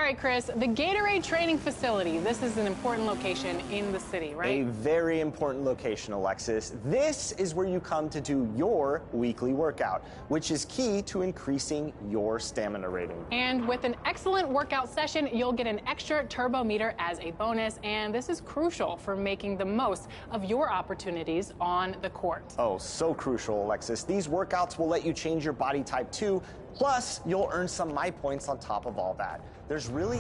right, Chris, the Gatorade Training Facility. This is an important location in the city, right? A very important location, Alexis. This is where you come to do your weekly workout, which is key to increasing your stamina rating. And with an excellent workout session, you'll get an extra turbo meter as a bonus, and this is crucial for making the most of your opportunities on the court. Oh, so crucial, Alexis. These workouts will let you change your body type too, plus you'll earn some My Points on top of all that. There's really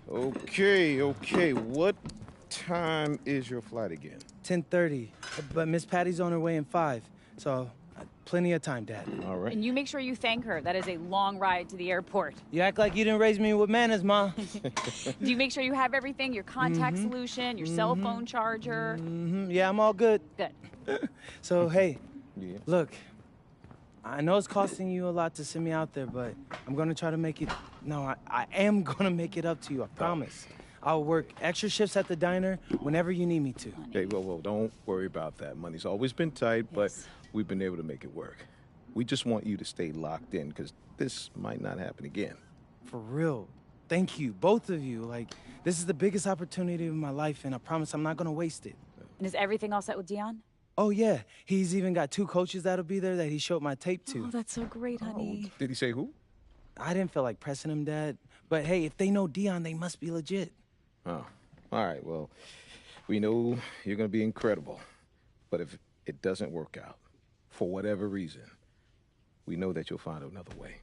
Okay. What time is your flight again? 10:30, but Miss Patty's on her way in 5, so plenty of time, Dad. All right. And you make sure you thank her. That is a long ride to the airport. You act like you didn't raise me with manners, Ma. Do you make sure you have everything? Your contact solution, your cell phone charger? Yeah, I'm all good. Good. So, hey, Yeah. look, I know it's costing you a lot to send me out there, but I'm gonna try to make it. No, I am gonna make it up to you, I promise. I'll work extra shifts at the diner whenever you need me to. Hey, whoa, don't worry about that. Money's always been tight, but Yes. we've been able to make it work. We just want you to stay locked in, because this might not happen again. For real. Thank you, both of you. Like, this is the biggest opportunity of my life, and I promise I'm not gonna waste it. And is everything all set with Dion? Oh, yeah. He's even got 2 coaches that'll be there that he showed my tape to. Oh, that's so great, honey. Did he say who? I didn't feel like pressing him, Dad. But hey, if they know Dion, they must be legit. Oh, all right. Well, we know you're going to be incredible. But if it doesn't work out, for whatever reason, we know that you'll find another way.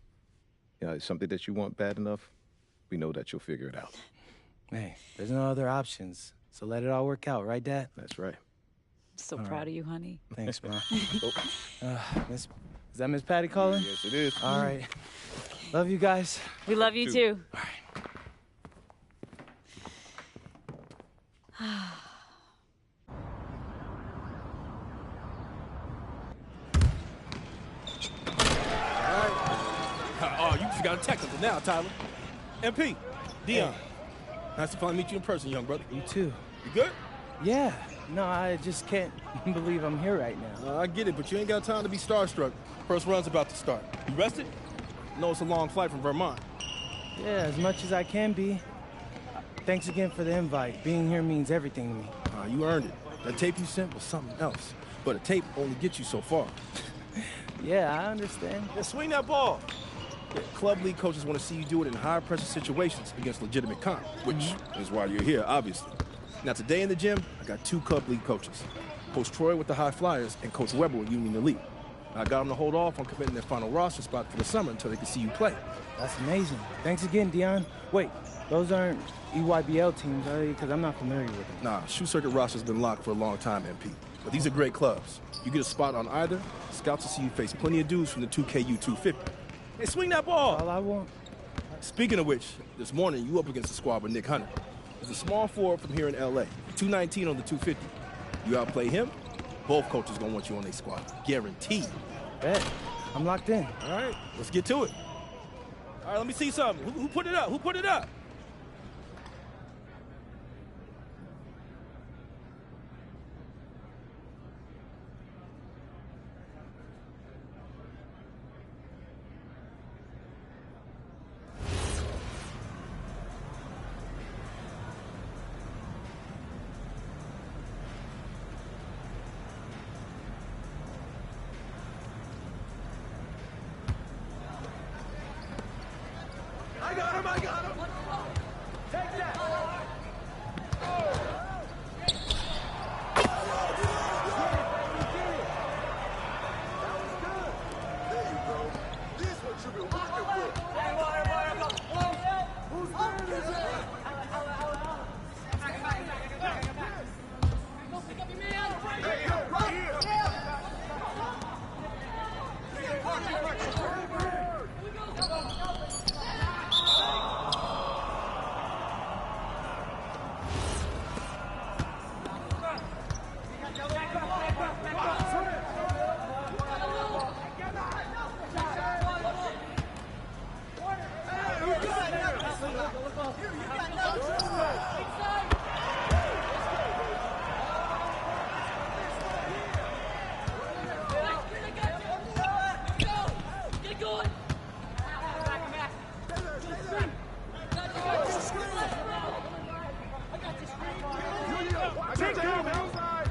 You know, it's something that you want bad enough, we know that you'll figure it out. Hey, there's no other options. So let it all work out, right, Dad? That's right. I'm so proud of you, honey. Thanks, Ma. Is that Miss Patty calling? Yes, it is. All right. Love you guys. We love you too. Oh, you forgot a technical now, Tyler. MP, Dion. Nice to finally meet you in person, young brother. You too. You good? Yeah. No, I just can't believe I'm here right now. I get it, but you ain't got time to be starstruck. First run's about to start. You rested? No, it's a long flight from Vermont. Yeah, as much as I can be. Thanks again for the invite. Being here means everything to me. You earned it. That tape you sent was something else. But a tape only gets you so far. Yeah, I understand. Yeah, swing that ball. Yeah, club league coaches want to see you do it in high-pressure situations against legitimate comp, which is why you're here, obviously. Now, today in the gym, I got 2 club league coaches. Coach Troy with the High Flyers and Coach Weber with Union Elite. I got them to hold off on committing their final roster spot for the summer until they can see you play. That's amazing. Thanks again, Dion. Wait, those aren't EYBL teams, are they? Because I'm not familiar with them. Nah, shoe circuit roster's been locked for a long time, MP. But these are great clubs. You get a spot on either, scouts will see you face plenty of dudes from the 2KU 250. Hey, swing that ball! All I want. Speaking of which, this morning you up against the squad with Nick Hunter. He's a small forward from here in LA, 219 on the 250. You outplay him, both coaches gonna want you on their squad. Guaranteed. Bet. I'm locked in. All right, let's get to it. All right, let me see something. Who put it up? Who put it up? I got him! Take that! There you go. This is what you've been working for. Who's man is it? Hey, right here. Take down, outside.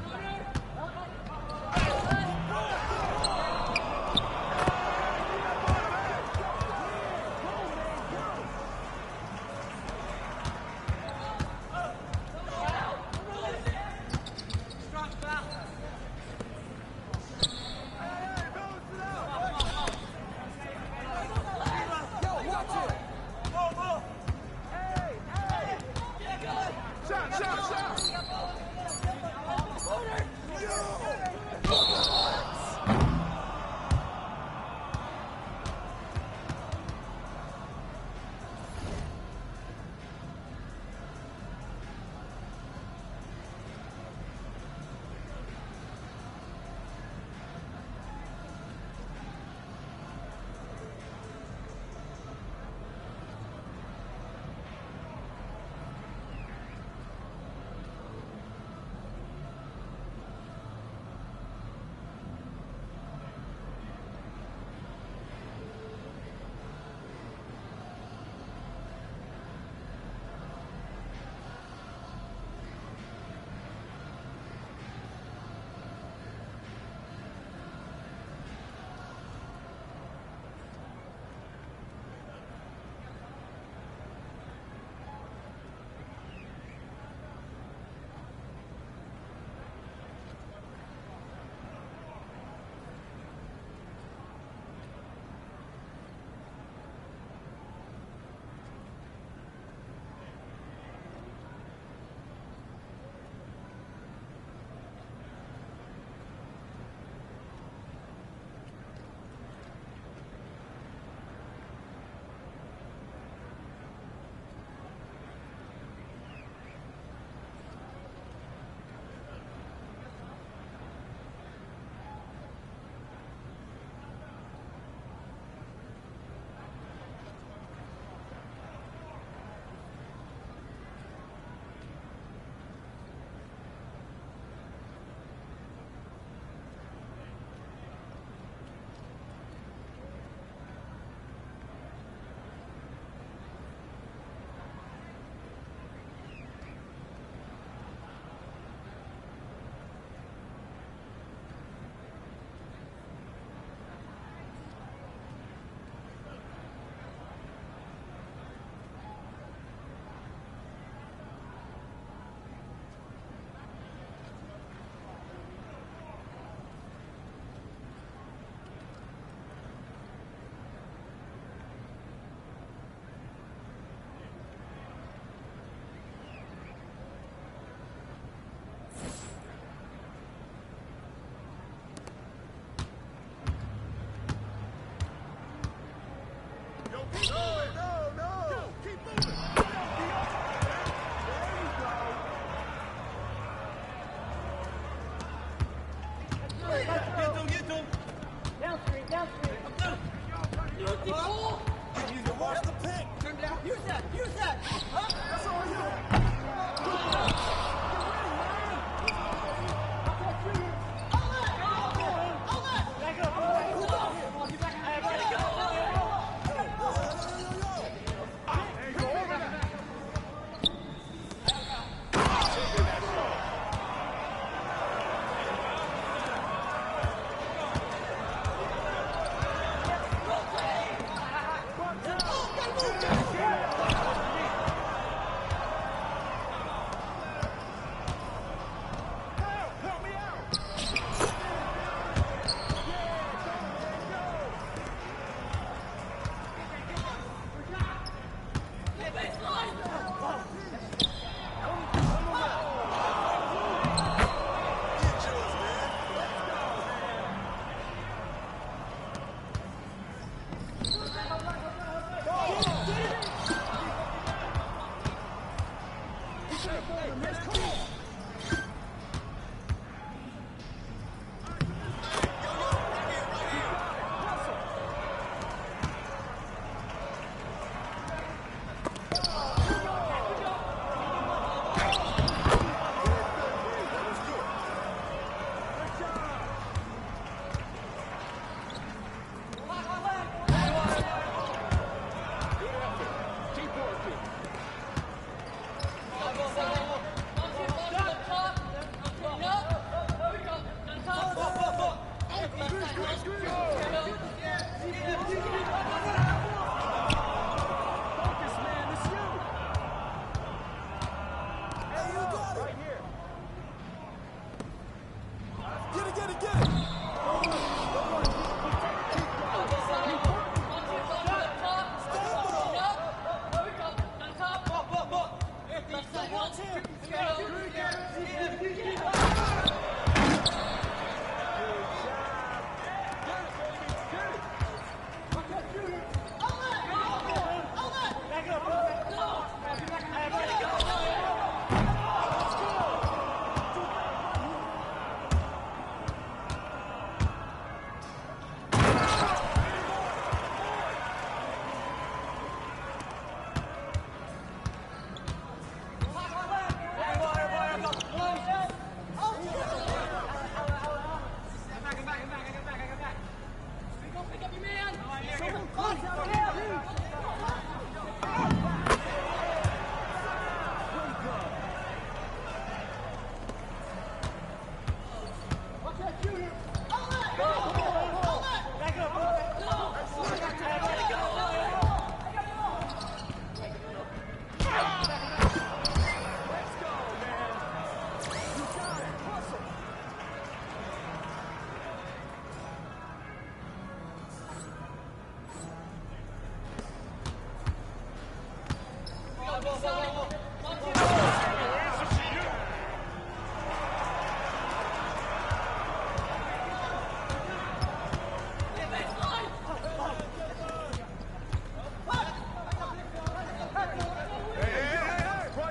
Right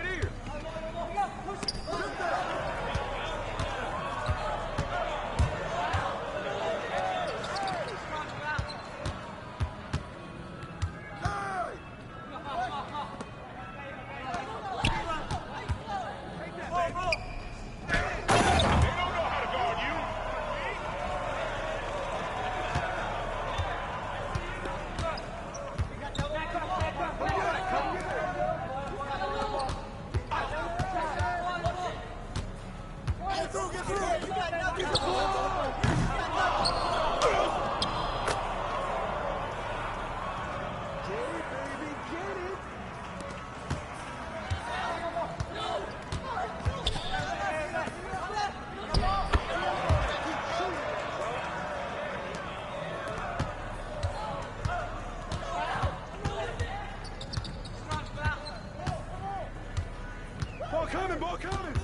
here. Ball coming, ball coming.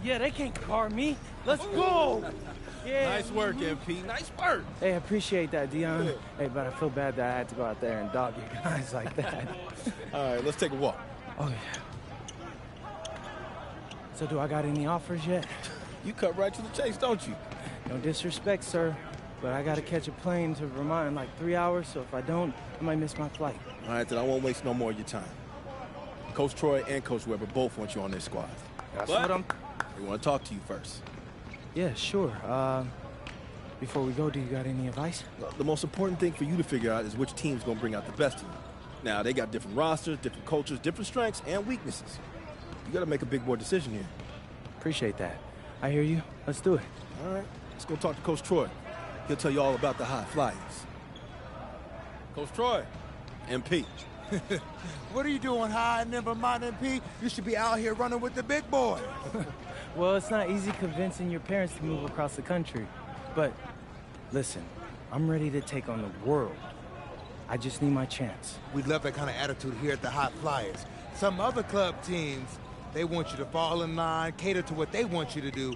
Yeah, they can't guard me. Let's go. Yeah. Nice work, MP. Nice work. Hey, I appreciate that, Dion. Hey, but I feel bad that I had to go out there and dog you guys like that. All right, let's take a walk. Oh, yeah. So do I got any offers yet? You cut right to the chase, don't you? No disrespect, sir, but I got to catch a plane to Vermont in like 3 hours, so if I don't, I might miss my flight. All right, then I won't waste no more of your time. Coach Troy and Coach Weber both want you on their squad. That's But what I'm... they want to talk to you first. Yeah, sure. Before we go, do you got any advice? Well, the most important thing for you to figure out is which team's going to bring out the best in you. Now, they got different rosters, different cultures, different strengths, and weaknesses. You got to make a big boy decision here. Appreciate that. I hear you. Let's do it. All right, let's go talk to Coach Troy. He'll tell you all about the high flyers. Coach Troy, MP. What are you doing, high in Vermont, MP? You should be out here running with the big boy. Well, it's not easy convincing your parents to move across the country. But listen, I'm ready to take on the world. I just need my chance. We love that kind of attitude here at the Hot Flyers. Some other club teams, they want you to fall in line, cater to what they want you to do.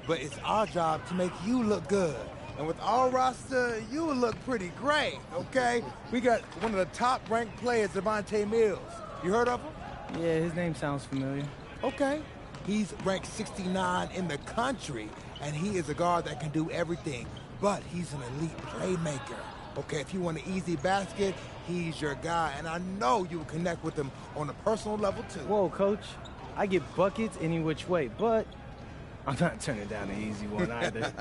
But it's our job to make you look good. And with our roster, you will look pretty great, okay? We got one of the top-ranked players, Devontae Mills. You heard of him? Yeah, his name sounds familiar. Okay. He's ranked 69 in the country, and he is a guard that can do everything. But he's an elite playmaker. Okay, if you want an easy basket, he's your guy. And I know you will connect with him on a personal level, too. Whoa, Coach. I get buckets any which way, but I'm not turning down an easy one either.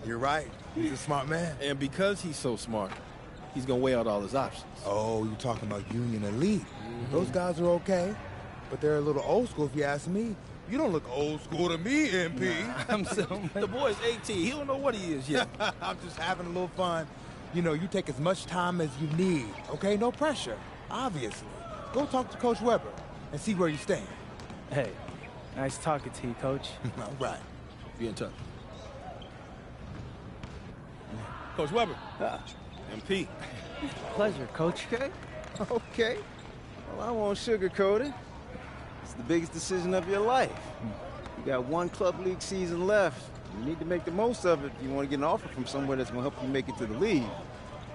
You're right. He's a smart man. And because he's so smart, he's going to weigh out all his options. Oh, you're talking about Union Elite. Those guys are okay, but they're a little old school if you ask me. You don't look old school to me, MP. I'm so... The boy's 18. He don't know what he is yet. I'm just having a little fun. You know, you take as much time as you need, okay? No pressure, obviously. Go talk to Coach Weber and see where you stand. Hey, nice talking to you, Coach. All right. Be in touch. Coach Weber. MP. Pleasure, Coach. Okay. Okay. Well, I won't sugarcoat it. It's the biggest decision of your life. You got one club league season left. You need to make the most of it if you want to get an offer from somewhere that's going to help you make it to the league.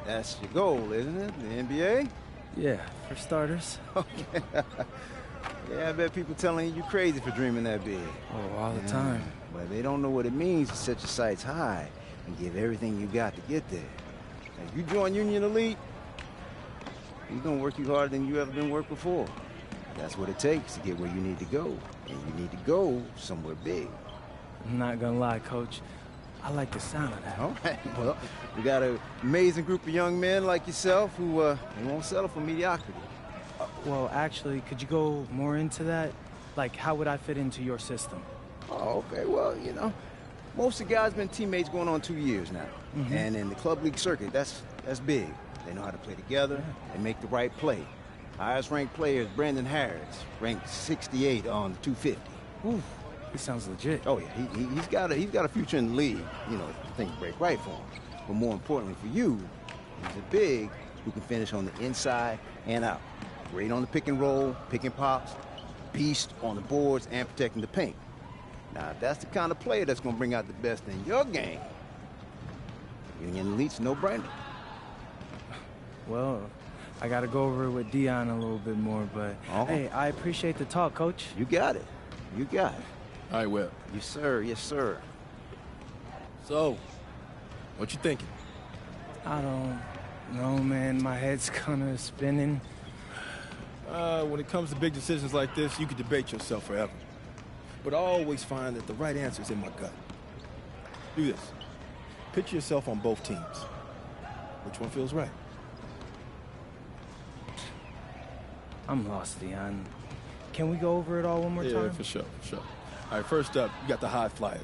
That's your goal, isn't it? The NBA? Yeah, for starters. Okay. Yeah, I bet people telling you crazy for dreaming that big. Oh, all the time. But they don't know what it means to set your sights high and give everything you got to get there. If you join Union Elite, you're going to work you harder than you ever been worked before. That's what it takes to get where you need to go. And you need to go somewhere big. I'm not gonna lie, Coach. I like the sound of that. All right, well, we got an amazing group of young men like yourself who they won't settle for mediocrity. Well, actually, could you go more into that? Like, how would I fit into your system? Oh, okay, well, you know, most of the guys been teammates going on 2 years now. And in the club league circuit, that's big. They know how to play together and make the right play. Highest ranked player is Brandon Harris, ranked 68 on the 250. Ooh, he sounds legit. Oh yeah, he's got a future in the league. You know, if things break right for him. But more importantly for you, he's a big who can finish on the inside and out. Great on the pick and roll, pick and pops, beast on the boards and protecting the paint. Now, if that's the kind of player that's going to bring out the best in your game, Union Elite's no-brainer. Well, I got to go over it with Dion a little bit more, but hey, I appreciate the talk, Coach. You got it. You got it. All right, Webb. Yes, sir. Yes, sir. So, what you thinking? I don't know, man. My head's kind of spinning. When it comes to big decisions like this, you could debate yourself forever. But I always find that the right answer is in my gut. Do this. Picture yourself on both teams. Which one feels right? I'm lost, Dion. Can we go over it all one more time? Yeah, for sure, for sure. All right, first up, you got the High Flyers.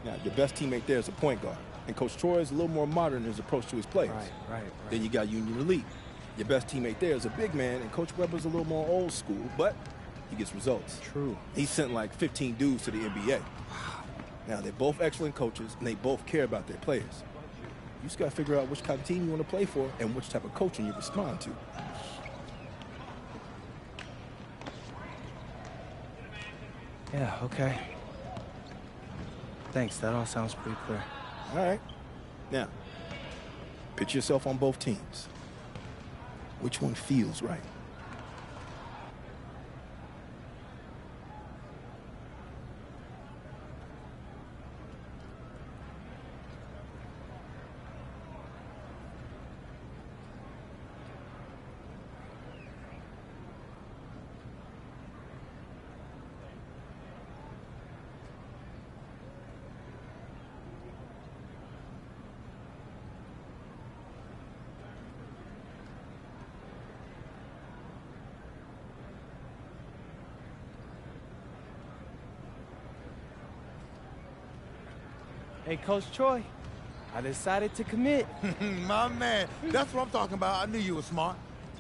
Now, your best teammate there is a point guard. And Coach Troy is a little more modern in his approach to his players. Right. Then you got Union Elite. Your best teammate there is a big man, and Coach Weber's a little more old school, but he gets results. True. He sent like 15 dudes to the NBA. Now, they're both excellent coaches, and they both care about their players. You just got to figure out which kind of team you want to play for and which type of coaching you respond to. Yeah, okay. Thanks, that all sounds pretty clear. All right. Now, picture yourself on both teams. Which one feels right? Hey, Coach Troy, I decided to commit. My man, that's what I'm talking about. I knew you were smart.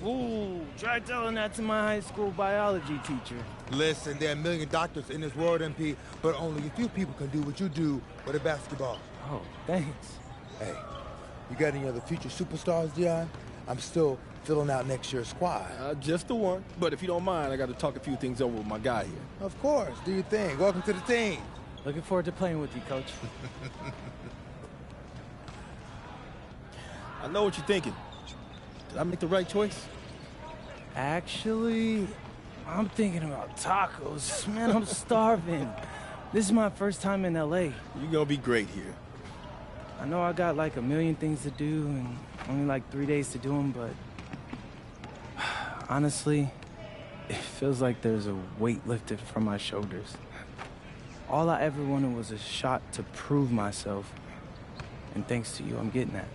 Ooh, try telling that to my high school biology teacher. Listen, there are a million doctors in this world, MP, but only a few people can do what you do with a basketball. Oh, thanks. Hey, you got any other future superstars, Dion? I'm still filling out next year's squad. Just the one. But if you don't mind, I got to talk a few things over with my guy here. Of course, do your thing. Welcome to the team. Looking forward to playing with you, Coach. I know what you're thinking. Did I make the right choice? Actually, I'm thinking about tacos. Man, I'm starving. This is my first time in LA. You're going to be great here. I know I got like a million things to do and only like 3 days to do them, but honestly, it feels like there's a weight lifted from my shoulders. All I ever wanted was a shot to prove myself, and thanks to you, I'm getting that.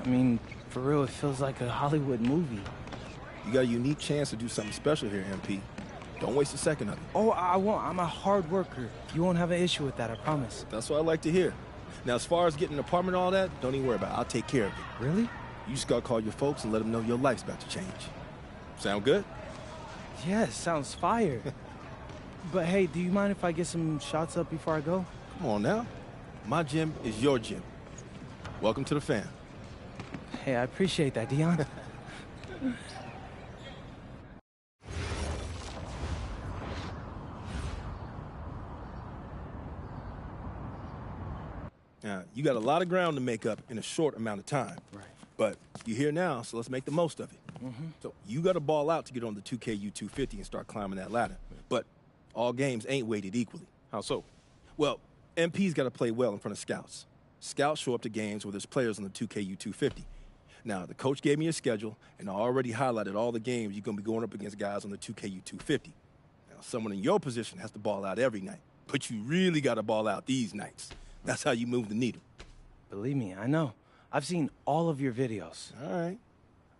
I mean, for real, it feels like a Hollywood movie. You got a unique chance to do something special here, MP. Don't waste a second of it. Oh, I won't. I'm a hard worker. You won't have an issue with that, I promise. That's what I like to hear. Now, as far as getting an apartment and all that, don't even worry about it. I'll take care of it. Really? You just gotta call your folks and let them know your life's about to change. Sound good? Yeah, sounds fire. But hey, do you mind if I get some shots up before I go? Come on now. My gym is your gym. Welcome to the fam. Hey, I appreciate that, Dion. Now, you got a lot of ground to make up in a short amount of time. Right. But you're here now, so let's make the most of it. So you got to ball out to get on the 2KU 250 and start climbing that ladder. But all games ain't weighted equally. How so? Well, MP's got to play well in front of scouts. Scouts show up to games where there's players on the 2KU 250. Now, the coach gave me a schedule, and I already highlighted all the games you're going to be going up against guys on the 2KU 250. Now, someone in your position has to ball out every night, but you really got to ball out these nights. That's how you move the needle. Believe me, I know. I've seen all of your videos. All right.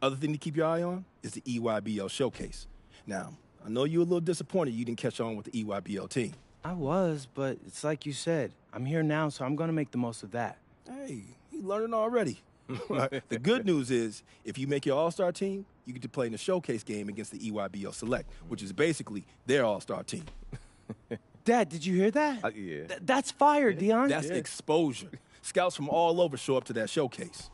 Other thing to keep your eye on is the EYBL showcase. Now, I know you're a little disappointed you didn't catch on with the EYBL team. I was, but it's like you said. I'm here now, so I'm gonna make the most of that. Hey, you learning already. The good news is, if you make your all-star team, you get to play in the showcase game against the EYBL Select, which is basically their all-star team. Dad, did you hear that? Yeah. That's fire, Dion. That's exposure. Scouts from all over show up to that showcase.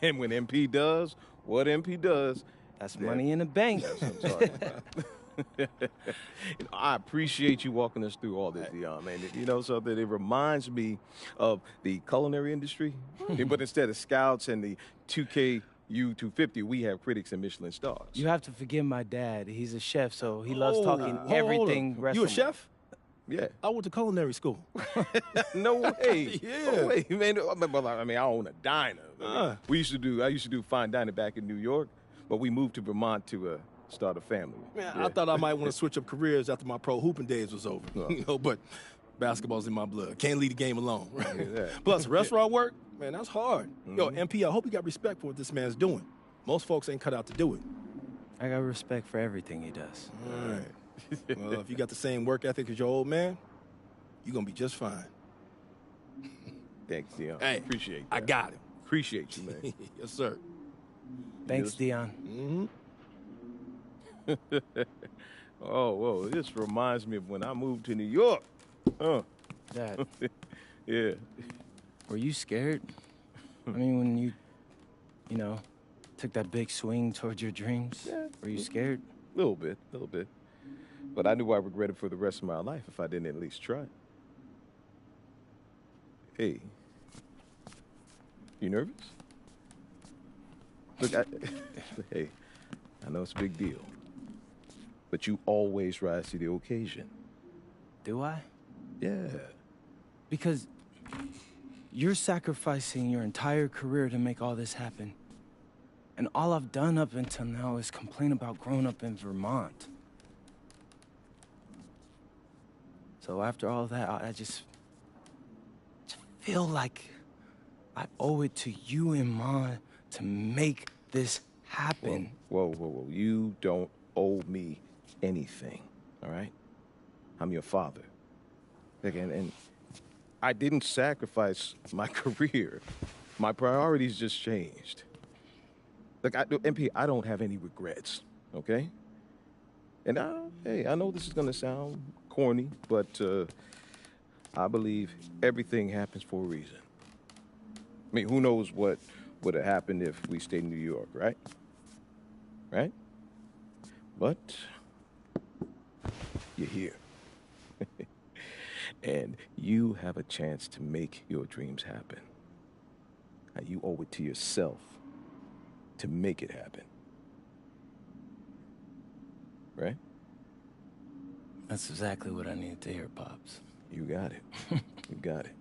And when MP does what MP does, That's money in the bank. that's what I'm talking about. I appreciate you walking us through all this, Dion, man. You know something? It reminds me of the culinary industry. But instead of scouts and the 2K U250, we have critics and Michelin stars. You have to forgive my dad. He's a chef, so he loves talking Hold everything up. restaurant. You a chef? Yeah. I went to culinary school. No way. Yeah. No way, man. I mean, I own a diner. I used to do fine dining back in New York, but we moved to Vermont to start a family. Man, Yeah. I thought I might want to switch up careers after my pro hooping days was over. But basketball's in my blood. Can't leave the game alone. Yeah. Plus, restaurant work, man, that's hard. Yo, MP, I hope you got respect for what this man's doing. Most folks ain't cut out to do it. I got respect for everything he does. All right. Well, if you got the same work ethic as your old man, you're going to be just fine. Thanks, Dion. Hey, Appreciate that. I got him. Appreciate you, man. Yes, sir. Thanks, Dion. Oh, whoa. This reminds me of when I moved to New York. Dad, Yeah. were you scared? I mean, when you took that big swing towards your dreams, were you scared? A little bit. But I knew I regretted for the rest of my life if I didn't at least try. Hey. You nervous? Look, hey, I know it's a big deal. But you always rise to the occasion. Do I? Yeah. Because you're sacrificing your entire career to make all this happen. And all I've done up until now is complain about growing up in Vermont. So after all that, I just feel like I owe it to you and Ma to make this happen. Whoa. You don't owe me anything, all right? I'm your father. And I didn't sacrifice my career. My priorities just changed. Look, MP, I don't have any regrets, okay? And I know this is gonna sound corny, but I believe everything happens for a reason. I mean, who knows what would have happened if we stayed in New York, right? Right? But you're here. And you have a chance to make your dreams happen. Now, you owe it to yourself to make it happen. Right? That's exactly what I needed to hear, Pops. You got it. You got it.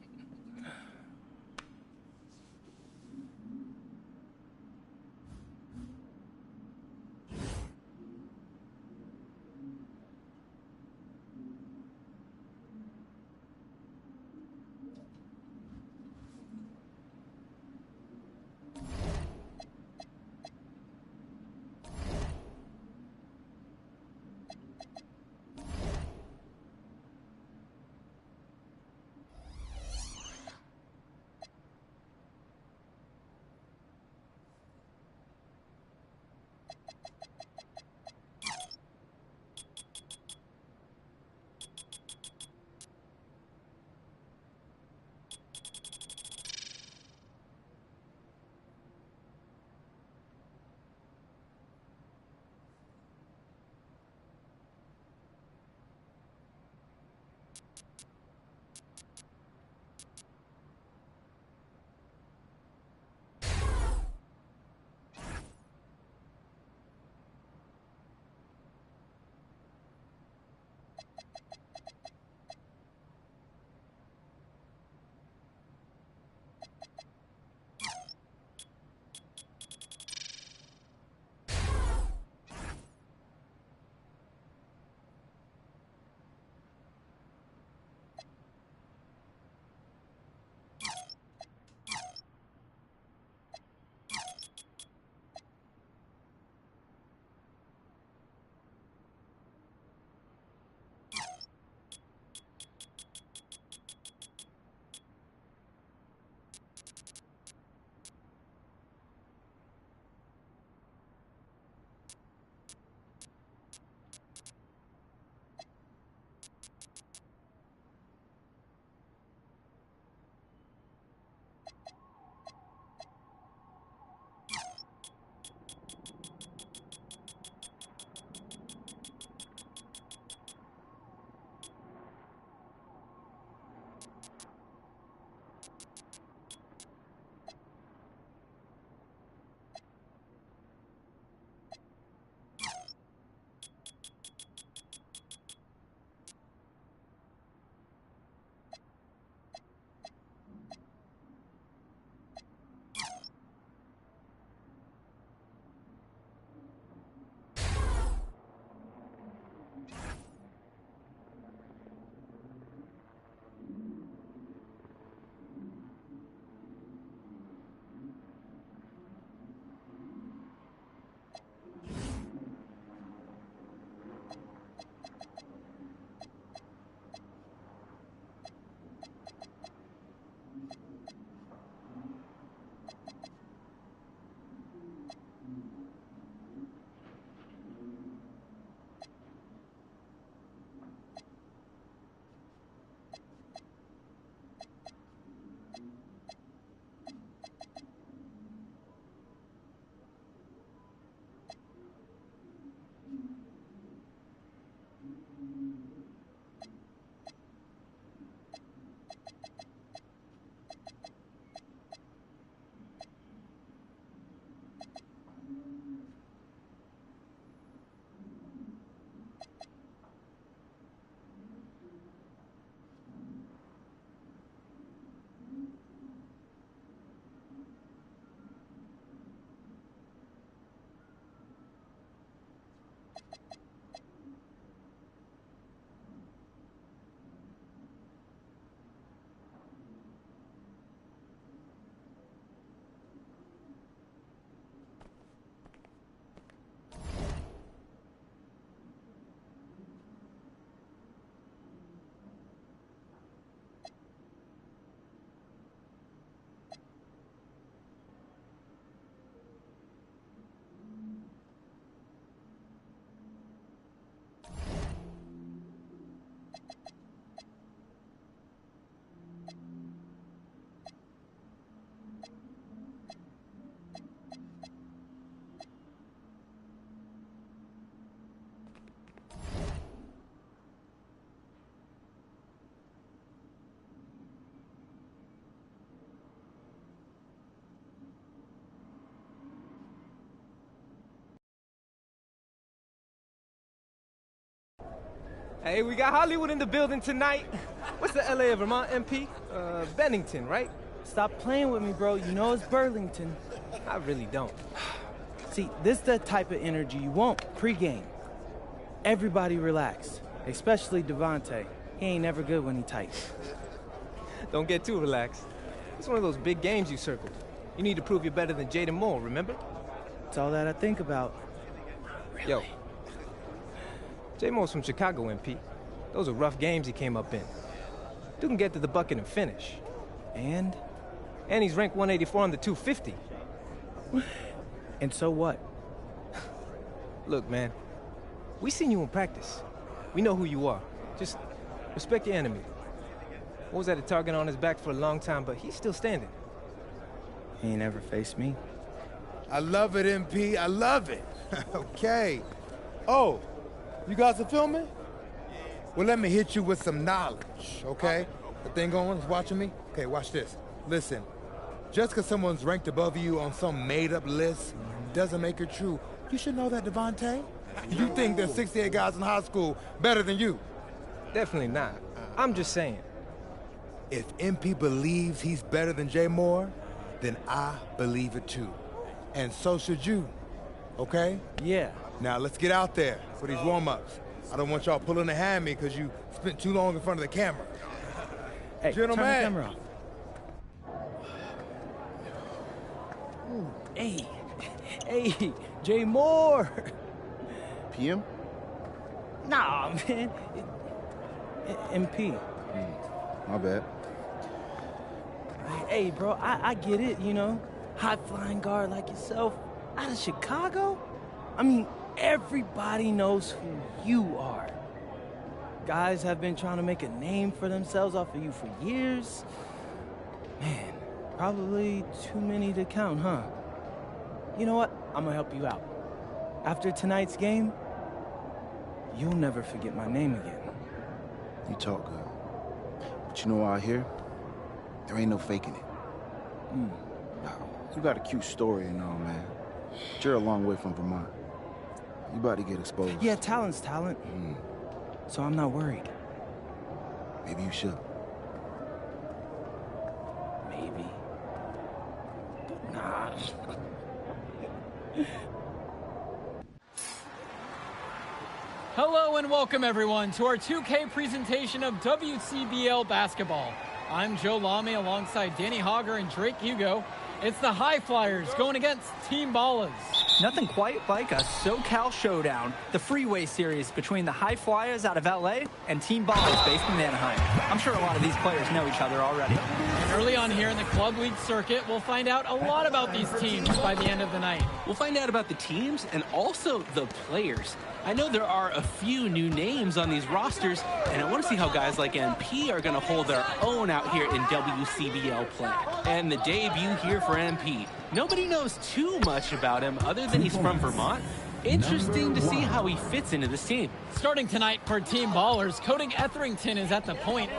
Hey, we got Hollywood in the building tonight. What's the LA of Vermont, MP? Bennington, right? Stop playing with me, bro. You know it's Burlington. I really don't. See, this is the type of energy you want pre-game. Everybody relax, especially Devontae. He ain't never good when he tight. Don't get too relaxed. It's one of those big games you circled. You need to prove you're better than Jaden Moore, remember? It's all that I think about. Yo, J Moore's from Chicago, MP. Those are rough games he came up in. Dude can get to the bucket and finish. And he's ranked 184 on the 250. And so what? Look, man, we seen you in practice. We know who you are. Just respect your enemy. What was at a target on his back for a long time, but he's still standing. He ain't ever faced me. I love it, MP. I love it. Okay. Oh, you guys are filming? Well, let me hit you with some knowledge, okay? The thing going is watching me? Okay, watch this. Listen, just because someone's ranked above you on some made-up list doesn't make it true. You should know that, Devontae. You think there's 68 guys in high school better than you? Definitely not. I'm just saying. If MP believes he's better than Jay Moore, then I believe it too. And so should you, okay? Yeah. Now let's get out there for these warm-ups. I don't want y'all pulling a hammy because you spent too long in front of the camera. Hey, Gentlemen. turn the camera off. Hey, Jay Moore. PM? Nah, man. MP. My bad. Hey, bro, I get it, you know. High-flying guard like yourself out of Chicago? I mean, everybody knows who you are. Guys have been trying to make a name for themselves off of you for years. Man, probably too many to count, huh? You know what? I'm gonna help you out. After tonight's game, you'll never forget my name again. You talk good. But you know out here, there ain't no faking it. Nah, you got a cute story and all, man. But you're a long way from Vermont. You about to get exposed. Yeah, talent's talent. So I'm not worried. Maybe you should. Maybe. Nah. Hello and welcome everyone to our 2K presentation of WCBL basketball. I'm Joe Lamy alongside Danny Hogger and Drake Hugo. It's the High Flyers going against Team Ballas. Nothing quite like a SoCal showdown, the freeway series between the High Flyers out of LA and Team Ballas based in Anaheim. I'm sure a lot of these players know each other already. And early on here in the Club League circuit, we'll find out a lot about these teams by the end of the night. We'll find out about the teams and also the players. I know there are a few new names on these rosters, and I want to see how guys like MP are going to hold their own out here in WCBL play. And the debut here for MP. Nobody knows too much about him other than he's from Vermont. Interesting to see how he fits into this team. Starting tonight for Team Ballers, Cody Etherington is at the point.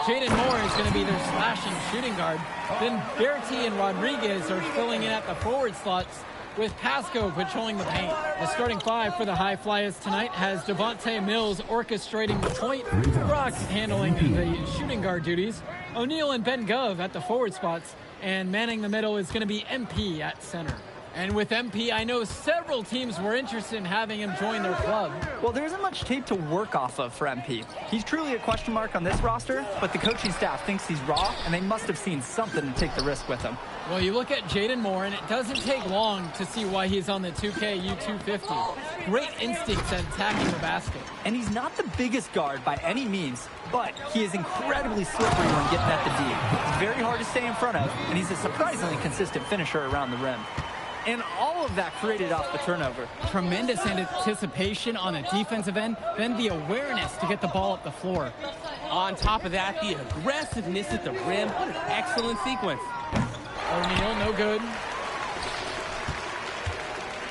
Jaden Moore is going to be their slashing shooting guard. Then Bertie and Rodriguez are filling in at the forward slots, with Pasco patrolling the paint. The starting five for the High Flyers tonight has Devontae Mills orchestrating the point, Brock handling the shooting guard duties, O'Neal and Ben Gov at the forward spots, and manning the middle is going to be MP at center. And with MP, I know several teams were interested in having him join their club. Well, there isn't much tape to work off of for MP. He's truly a question mark on this roster, but the coaching staff thinks he's raw, and they must have seen something to take the risk with him. Well, you look at Jaden Moore, and it doesn't take long to see why he's on the 2K U250. Great instincts at attacking the basket. And he's not the biggest guard by any means, but he is incredibly slippery when getting at the D. He's very hard to stay in front of, and he's a surprisingly consistent finisher around the rim. And all of that created off the turnover. Tremendous anticipation on the defensive end, then the awareness to get the ball up the floor. On top of that, the aggressiveness at the rim. What an excellent sequence. O'Neal, no good.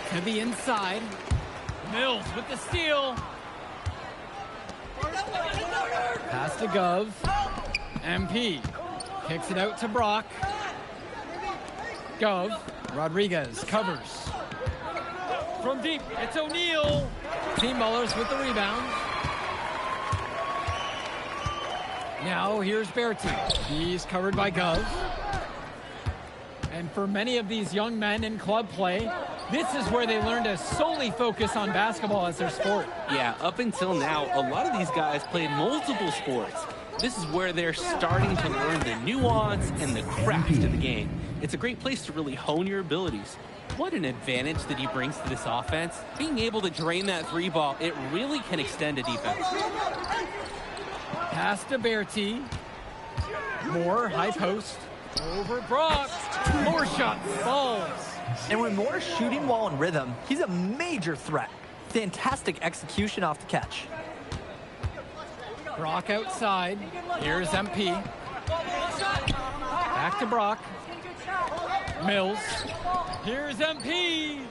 To the inside. Mills with the steal. Pass to Gov. MP kicks it out to Brock. Gov. Rodriguez covers. From deep, it's O'Neal. Team Ballers with the rebound. Now here's Berti. He's covered by Gov. And for many of these young men in club play, this is where they learn to solely focus on basketball as their sport. Yeah, up until now, a lot of these guys played multiple sports. This is where they're starting to learn the nuance and the craft of the game. It's a great place to really hone your abilities. What an advantage that he brings to this offense. Being able to drain that three ball, it really can extend a defense. Pass to Berti. Moore, high post. Over Brock. More shots, falls. And when Moore's shooting while in rhythm, he's a major threat. Fantastic execution off the catch. Brock outside. Here's MP. Back to Brock. Mills. Here's MP.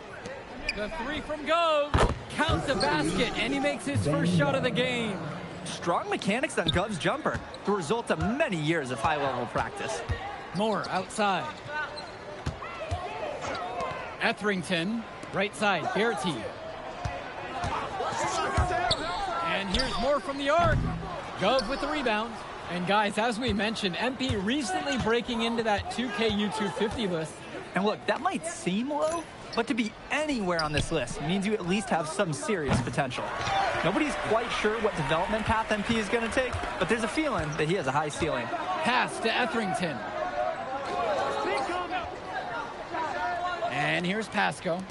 The three from Gov. Counts the basket, and he makes his first shot of the game. Strong mechanics on Gov's jumper, the result of many years of high-level practice. Moore outside. Etherington, right side, Berti. And here's Moore from the arc. Gov with the rebound. And guys, as we mentioned, MP recently breaking into that 2K U250 list. And look, that might seem low, but to be anywhere on this list means you at least have some serious potential. Nobody's quite sure what development path MP is going to take, but there's a feeling that he has a high ceiling. Pass to Etherington. And here's Pasco.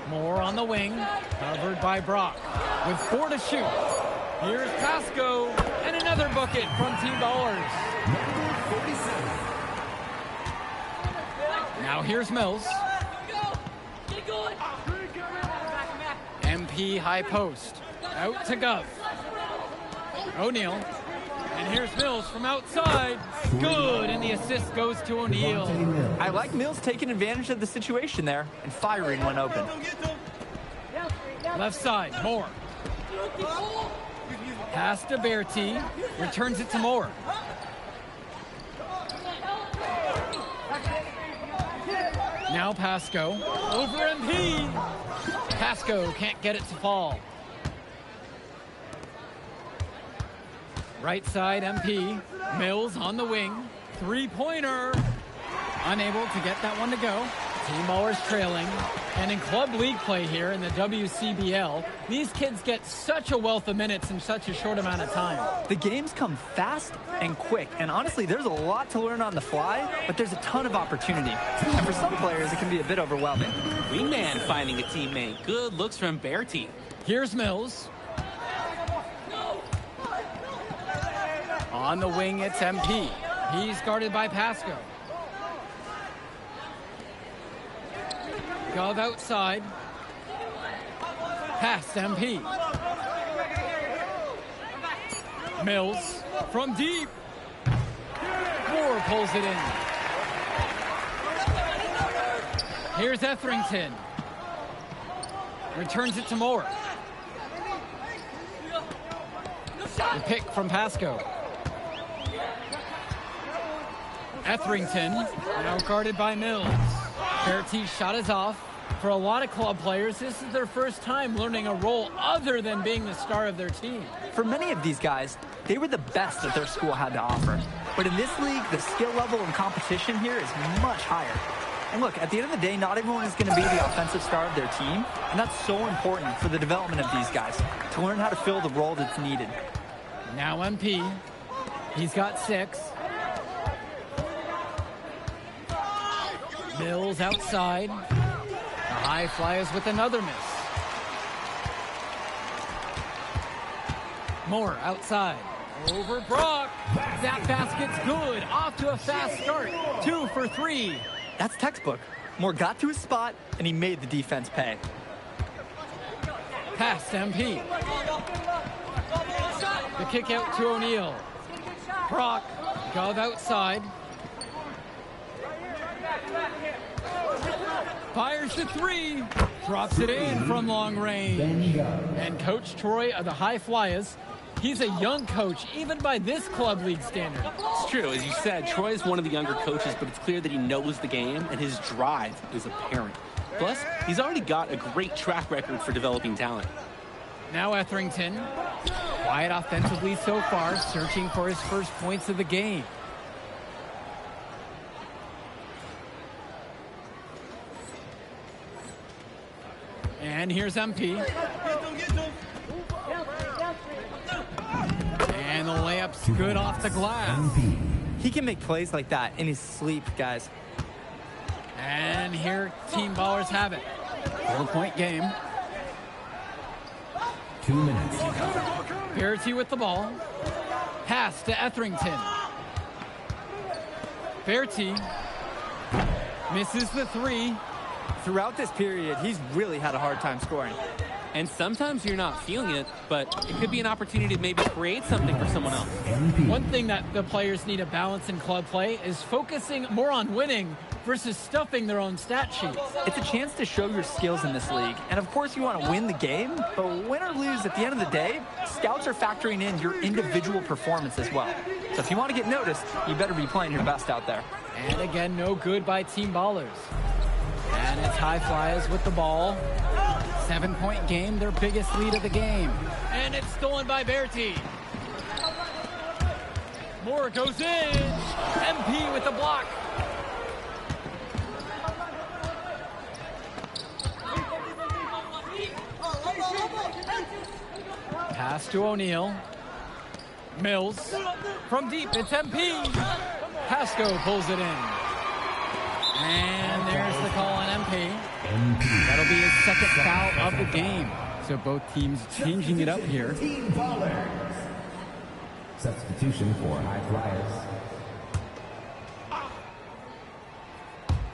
Moore on the wing, covered by Brock. With 4 to shoot. Here's Pasco, and another bucket from Team Ballers. Now here's Mills. MP high post. Out to Gov. O'Neal. And here's Mills from outside. Good, and the assist goes to O'Neal. I like Mills taking advantage of the situation there and firing when open. Left side, Moore. Pass to Berti. Returns it to Moore. Now Pasco. Over MP. Pasco can't get it to fall. Right side, MP. Mills on the wing. Three-pointer. Unable to get that one to go. Team Ballers trailing. And in club league play here in the WCBL, these kids get such a wealth of minutes in such a short amount of time. The games come fast and quick, and honestly, there's a lot to learn on the fly, but there's a ton of opportunity. And for some players, it can be a bit overwhelming. Wingman finding a teammate. Good looks from Berti. Here's Mills. On the wing, it's MP. He's guarded by Pasco. Gov outside. Pass MP. Mills from deep. Moore pulls it in. Here's Etherington. Returns it to Moore. The pick from Pasco. Etherington, now guarded by Mills. Berti's shot is off. For a lot of club players, this is their first time learning a role other than being the star of their team. For many of these guys, they were the best that their school had to offer. But in this league, the skill level and competition here is much higher. And look, at the end of the day, not everyone is going to be the offensive star of their team, and that's so important for the development of these guys, to learn how to fill the role that's needed. Now MP. He's got 6. Mills outside. The high flyers with another miss. Moore outside. Over Brock. That basket's good. Off to a fast start. 2 for 3. That's textbook. Moore got to his spot, and he made the defense pay. Pass MP. The kick out to O'Neal. Brock. Gov outside. Fires the 3. Drops it in from long range. And Coach Troy of the High Flyers, he's a young coach, even by this club league standard. It's true. As you said, Troy is one of the younger coaches, but it's clear that he knows the game, and his drive is apparent. Plus, he's already got a great track record for developing talent. Now Etherington, quiet offensively so far, searching for his first points of the game. And here's MP. And the layup's good off the glass. He can make plays like that in his sleep, guys. And here Team Ballers have it. 4-point game. 2 minutes. Verity with the ball. Pass to Etherington. Verity misses the three. Throughout this period, he's really had a hard time scoring. And sometimes you're not feeling it, but it could be an opportunity to maybe create something for someone else. One thing that the players need to balance in club play is focusing more on winning versus stuffing their own stat sheets. It's a chance to show your skills in this league. And of course you want to win the game, but win or lose, at the end of the day, scouts are factoring in your individual performance as well. So if you want to get noticed, you better be playing your best out there. And again, no good by Team Ballers. And it's High Flyers with the ball. 7-point game, their biggest lead of the game. And it's stolen by Verity. Moore goes in. MP with the block. Pass to O'Neal. Mills. From deep, it's MP. Pasco pulls it in. And there's the call on MP. That'll be his second foul of the game. So both teams changing it up here. Team Ballers. Substitution for High Flyers.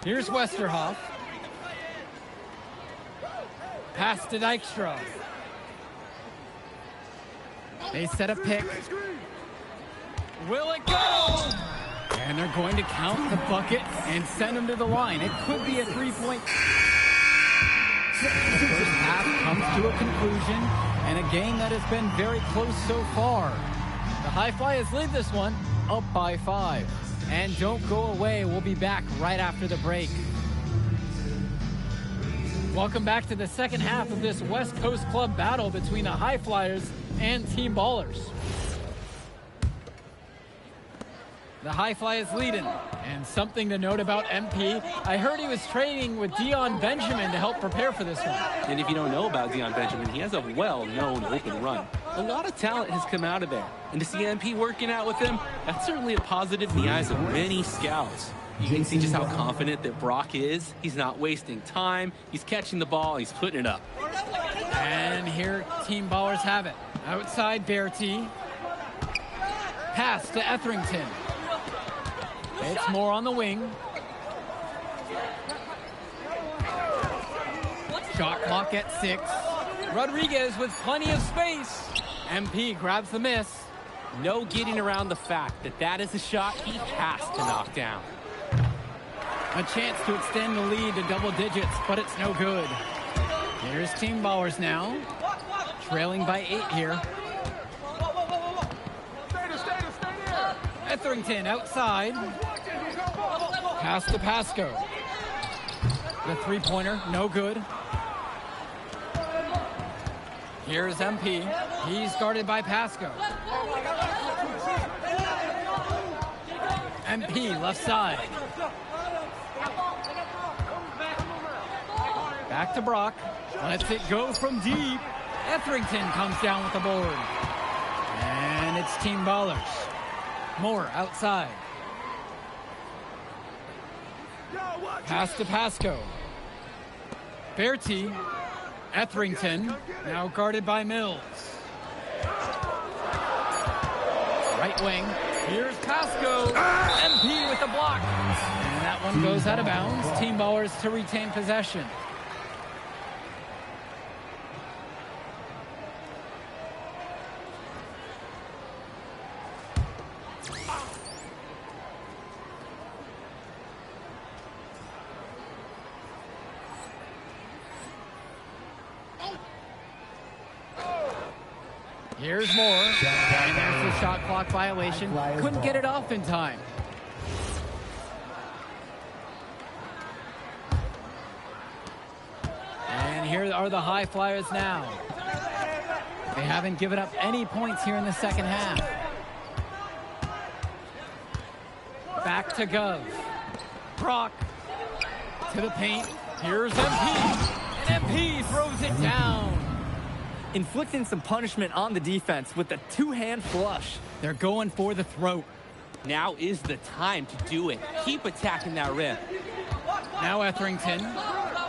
Here's Westerhoff. Pass to Dykstra. They set a pick. Will it go? And they're going to count the bucket and send them to the line. It could be a 3-point. The first half comes to a conclusion, and a game that has been very close so far. The High Flyers lead this one up by 5. And don't go away. We'll be back right after the break. Welcome back to the second half of this West Coast Club battle between the High Flyers and Team Ballers. The High Flyers leading. And something to note about MP, I heard he was training with Dion Benjamin to help prepare for this one. And if you don't know about Dion Benjamin, he has a well-known open run. A lot of talent has come out of there. And to see MP working out with him, that's certainly a positive in the eyes of many scouts. You can see just how confident that Brock is. He's not wasting time. He's catching the ball. He's putting it up. And here Team Ballers have it. Outside Verity. Pass to Etherington. It's Moore on the wing. Shot clock at 6. Rodriguez with plenty of space. MP grabs the miss. No getting around the fact that that is a shot he has to knock down. A chance to extend the lead to double digits, but it's no good. Here's Team Ballers now. Trailing by 8 here. Etherington outside. Pass to Pasco. The three-pointer, no good. Here's MP. He's guarded by Pasco. MP left side. Back to Brock. Lets it go from deep. Etherington comes down with the board. And it's Team Ballers. Moore outside. Pass to Pasco. Verity. Etherington. Now guarded by Mills. Right wing. Here's Pasco. MP with the block. And that one goes out of bounds. Team Ballers to retain possession. Here's Moore, and there's the shot clock violation. Couldn't get it off in time. And here are the High Flyers now. They haven't given up any points here in the second half. Back to Gov. Brock to the paint. Here's MP. And MP throws it down. Inflicting some punishment on the defense with the two-hand flush. They're going for the throat. Now is the time to do it. Keep attacking that rim. Now Etherington.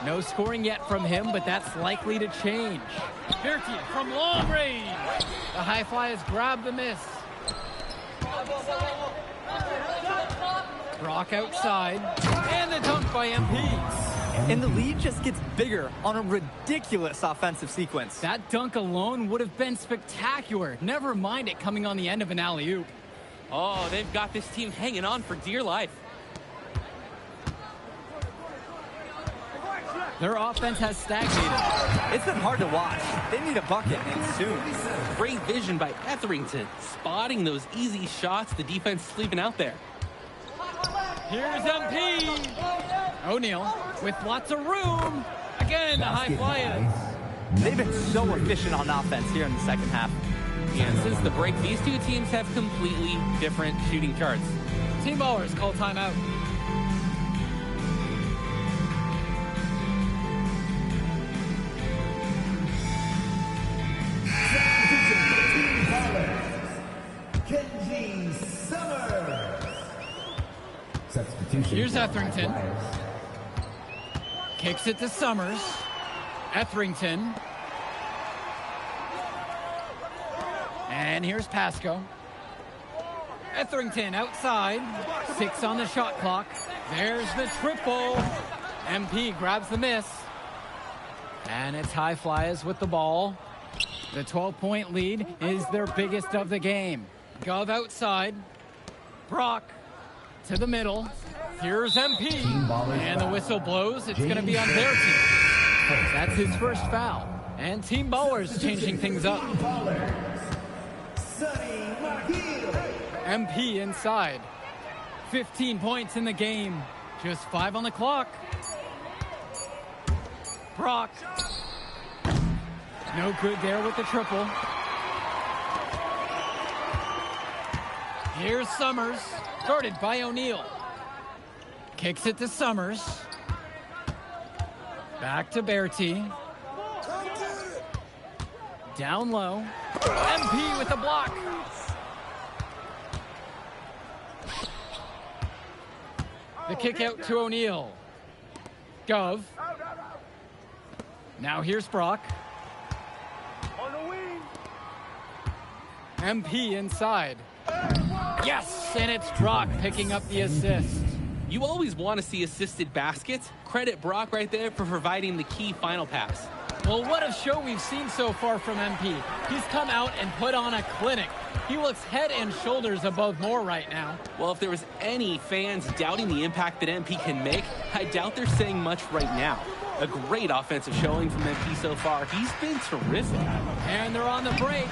No scoring yet from him, but that's likely to change. Bertie from long range. The High Flyers grab the miss. Brock outside. And the dunk by MP. And the lead just gets bigger on a ridiculous offensive sequence. That dunk alone would have been spectacular. Never mind it coming on the end of an alley-oop. Oh, they've got this team hanging on for dear life. Their offense has stagnated. It's been hard to watch. They need a bucket, and soon. Great vision by Etherington, spotting those easy shots the defense is leaving out there. Here's MP. O'Neal with lots of room. Again, the High Flyers. They've been so efficient on offense here in the second half. And since the break, these two teams have completely different shooting charts. Team Ballers call timeout. Kenji Summers. Substitution. Here's Etherington. Kicks it to Summers. Etherington. And here's Pasco. Etherington outside. 6 on the shot clock. There's the triple. MP grabs the miss. And it's High Flyers with the ball. The 12-point lead is their biggest of the game. Gov outside. Brock to the middle. Here's MP. And the whistle blows. It's going to be on their team. That's his first foul. And Team Ballers changing things up. MP inside. 15 points in the game. Just 5 on the clock. Brock. No good there with the triple. Here's Summers. Guarded by O'Neal. Kicks it to Summers. Back to Bertie. Down low. MP with the block. The kick out to O'Neal. Gov. Now here's Brock. MP inside. Yes, and it's Brock picking up the assist. You always want to see assisted baskets. Credit Brock right there for providing the key final pass. Well, what a show we've seen so far from MP. He's come out and put on a clinic. He looks head and shoulders above Moore right now. Well, if there was any fans doubting the impact that MP can make, I doubt they're saying much right now. A great offensive showing from MP so far. He's been terrific. And they're on the break.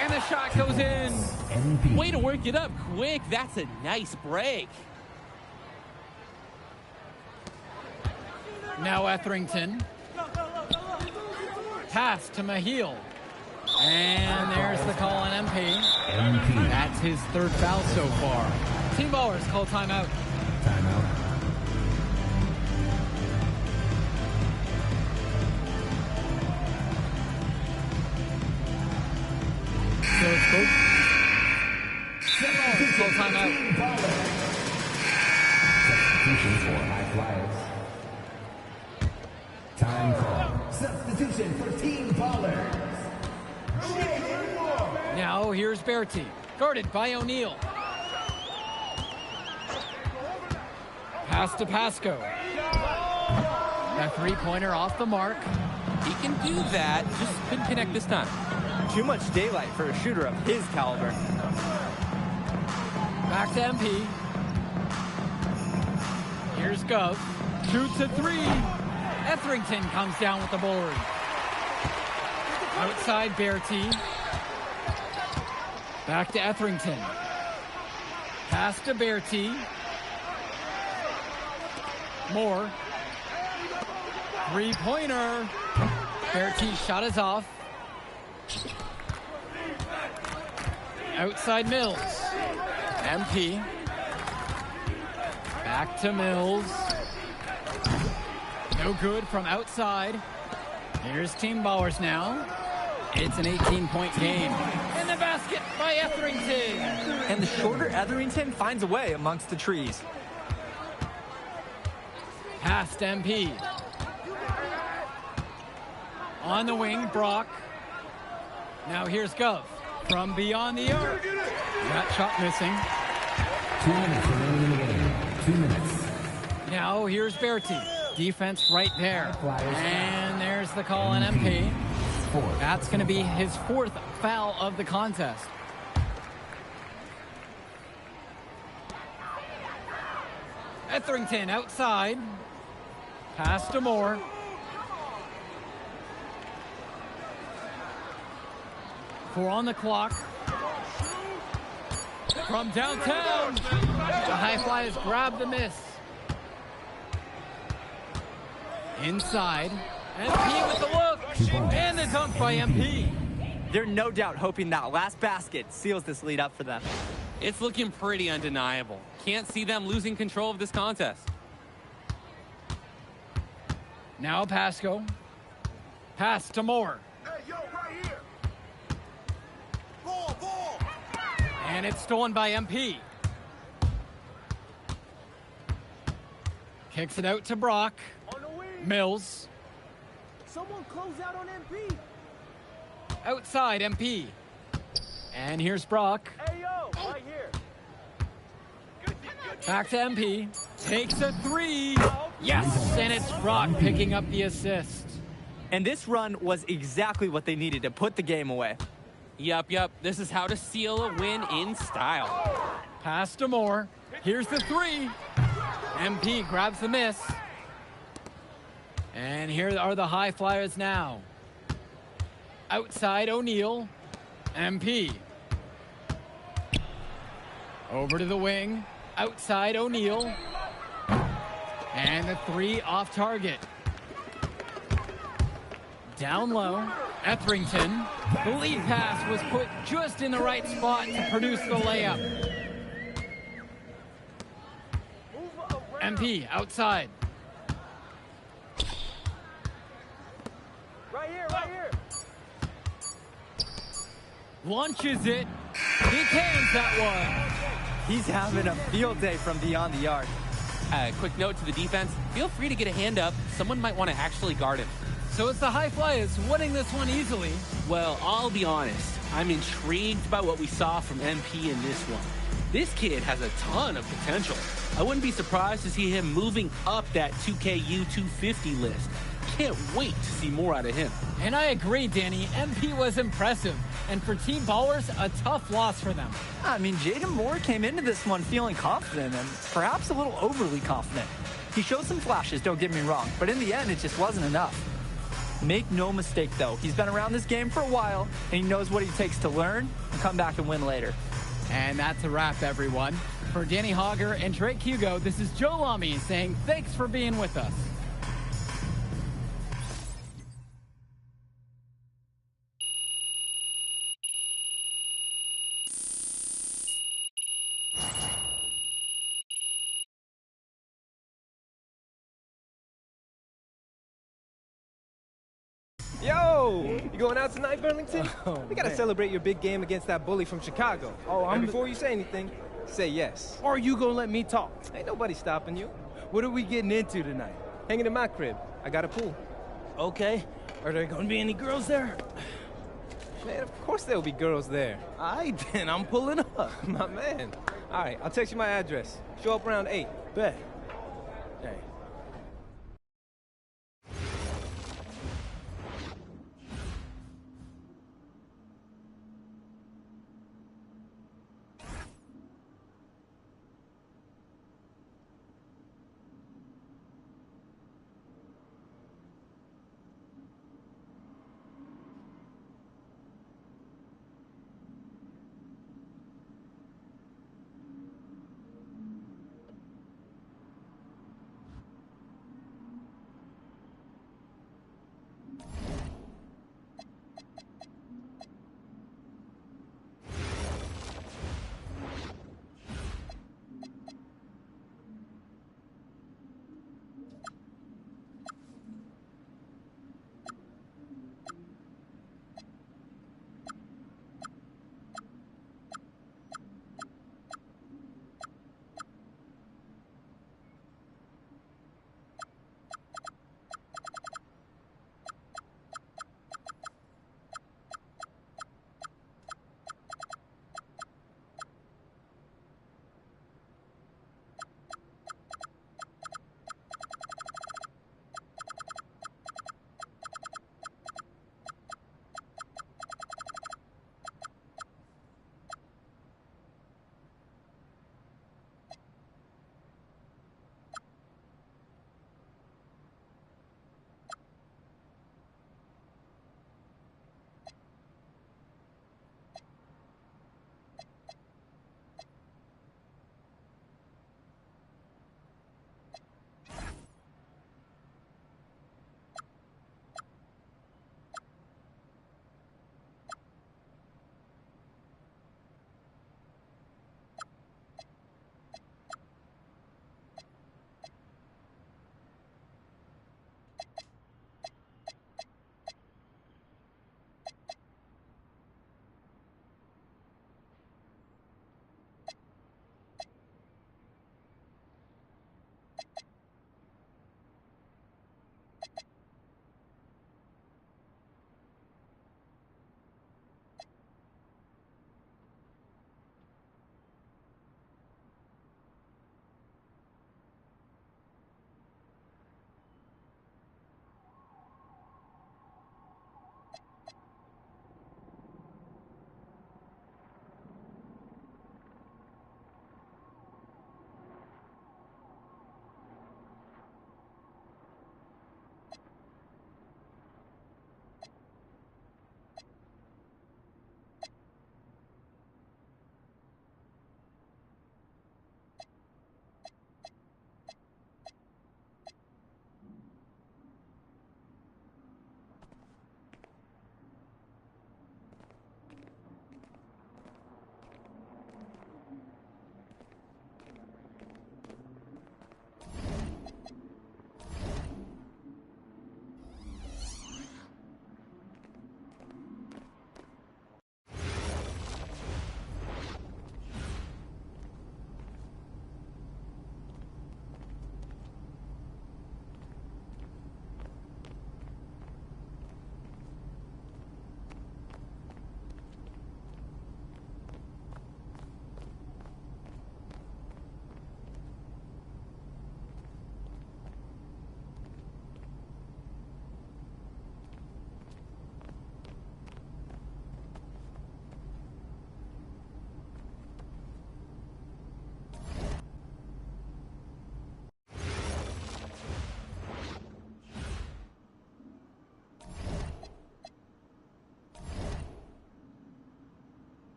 And the shot goes in. MP. Way to work it up quick. That's a nice break. Now Etherington. Pass to Mahil. And there's the call on MP. That's his third foul so far. Team Ballers call timeout. Timeout. So it's both. Team Ballers call timeout. Substitution for High Flyers. Time call. Substitution for Team Ballers. Now here's Bertie, guarded by O'Neal. Pass to Pasco. A three-pointer off the mark. He can do that, just couldn't connect this time. Too much daylight for a shooter of his caliber. Back to MP. Here's Gov. Shoots a three. Etherington comes down with the board. Outside Bertie. Back to Etherington. Pass to Bertie. Moore. Three-pointer. Bertie's shot is off. Outside Mills. MP. Back to Mills. No good from outside. Here's Team Ballers now. It's an 18-point game. In the basket by Etherington. And the shorter Etherington finds a way amongst the trees. Past MP. On the wing, Brock. Now here's Gov from beyond the arc. That shot missing. 2 minutes remaining in the game. 2 minutes. Now here's Berti. Defense right there. And there's the call on MP. That's going to be his 4th foul of the contest. Etherington outside. Pass to Moore. Four on the clock. From downtown. The High Flyers grab the miss. Inside. MP with the look. And the dunk by MP. They're no doubt hoping that last basket seals this lead up for them. It's looking pretty undeniable. Can't see them losing control of this contest. Now Pasco. Pass to Moore. Hey, yo, right here. Ball. And it's stolen by MP. Kicks it out to Brock. Mills. Someone close out on MP. Outside MP. And here's Brock. Hey, yo, right here. Back to MP. Takes a 3. Yes, and it's Brock picking up the assist. And this run was exactly what they needed to put the game away. Yup. This is how to seal a win in style. Pass to Moore. Here's the 3. MP grabs the miss. And here are the High Flyers now. Outside O'Neal. MP. Over to the wing. Outside O'Neal. And the 3 off target. Down low. Etherington. The lead pass was put just in the right spot to produce the layup. MP outside. Right here. Launches it. He cans that one. He's having a field day from beyond the arc. Quick note to the defense. Feel free to get a hand up. Someone might want to actually guard him. So it's the High Flyers winning this one easily. Well, I'll be honest. I'm intrigued by what we saw from MP in this one. This kid has a ton of potential. I wouldn't be surprised to see him moving up that 2KU 250 list. Can't wait to see more out of him. And I agree, Danny. MP was impressive. And for Team Ballers, a tough loss for them. I mean, Jaden Moore came into this one feeling confident and perhaps a little overly confident. He showed some flashes, don't get me wrong, but in the end, it just wasn't enough. Make no mistake, though. He's been around this game for a while, and he knows what it takes to learn and come back and win later. And that's a wrap, everyone. For Danny Hogger and Drake Hugo, this is Joe Lamy saying thanks for being with us. Yo, you going out tonight, Burlington? We gotta celebrate your big game against that bully from Chicago. And before you say anything, say yes. Or you gonna let me talk? Ain't nobody stopping you. What are we getting into tonight? Hanging in my crib. I got a pool. Okay. Are there gonna be any girls there? Man, of course there'll be girls there. All right, then. I'm pulling up. My man. All right, I'll text you my address. Show up around 8. Bet. Hey.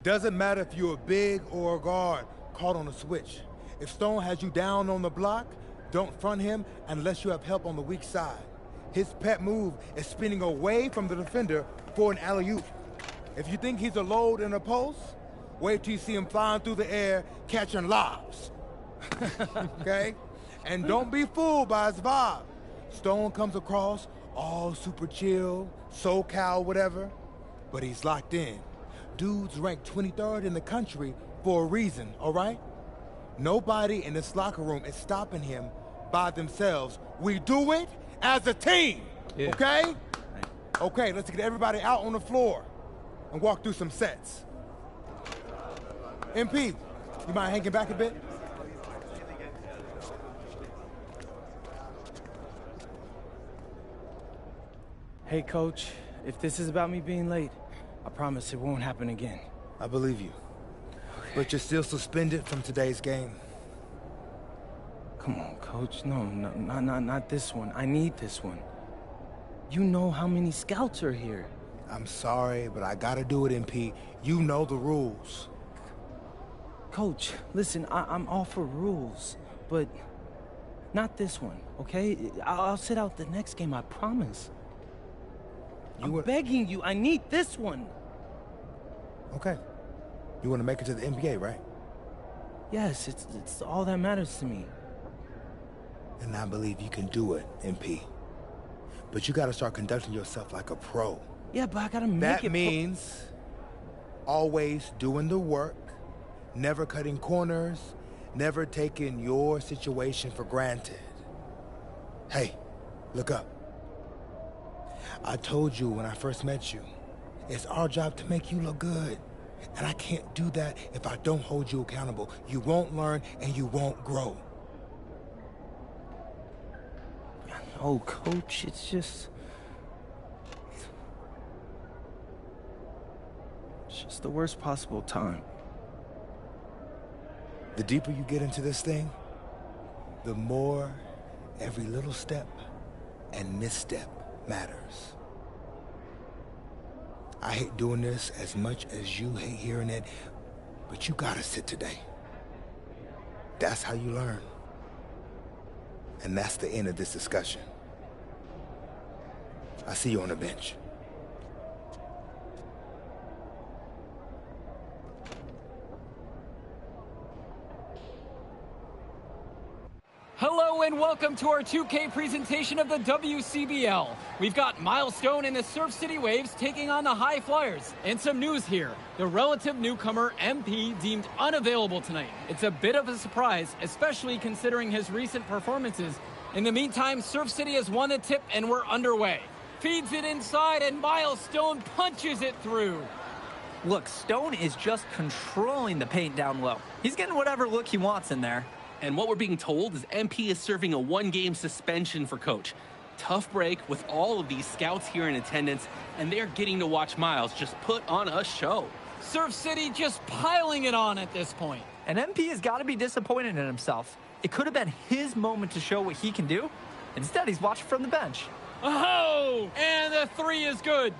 Doesn't matter if you're a big or a guard caught on a switch. If Stone has you down on the block, don't front him unless you have help on the weak side. His pet move is spinning away from the defender for an alley-oop. If you think he's a load in a post, wait till you see him flying through the air catching lobs. Okay? And don't be fooled by his vibe. Stone comes across all super chill, SoCal, whatever, but he's locked in. Dude's ranked 23rd in the country for a reason, all right? Nobody in this locker room is stopping him by themselves. We do it as a team, okay? Okay, let's get everybody out on the floor and walk through some sets. MP, you mind hanging back a bit? Hey, Coach, if this is about me being late, I promise it won't happen again. I believe you. But you're still suspended from today's game. Come on, Coach. No, not this one. I need this one. You know how many scouts are here. I'm sorry, but I gotta do it, MP. You know the rules. Coach, listen, I'm all for rules, but not this one, okay? I'll sit out the next game, I promise. I'm begging you, I need this one. Okay. You want to make it to the NBA, right? Yes, it's all that matters to me. And I believe you can do it, MP. But you gotta start conducting yourself like a pro. Yeah, but I gotta make it. That means always doing the work, never cutting corners, never taking your situation for granted. Hey, look up. I told you when I first met you, it's our job to make you look good. And I can't do that if I don't hold you accountable. You won't learn and you won't grow. Oh, Coach, it's just the worst possible time. The deeper you get into this thing, the more every little step and misstep matters. I hate doing this as much as you hate hearing it, but you gotta sit today. That's how you learn. And that's the end of this discussion. I see you on the bench. Hello and welcome to our 2K presentation of the WCBL. We've got Miles Stone and the Surf City Waves taking on the High Flyers. And some news here. The relative newcomer MP deemed unavailable tonight. It's a bit of a surprise, especially considering his recent performances. In the meantime, Surf City has won the tip and we're underway. Feeds it inside and Miles Stone punches it through. Look, Stone is just controlling the paint down low. He's getting whatever look he wants in there. And what we're being told is MP is serving a one-game suspension for Coach. Tough break with all of these scouts here in attendance, and they're getting to watch Miles just put on a show. Surf City just piling it on at this point. And MP has got to be disappointed in himself. It could have been his moment to show what he can do. Instead, he's watching from the bench. Oh, and the three is good.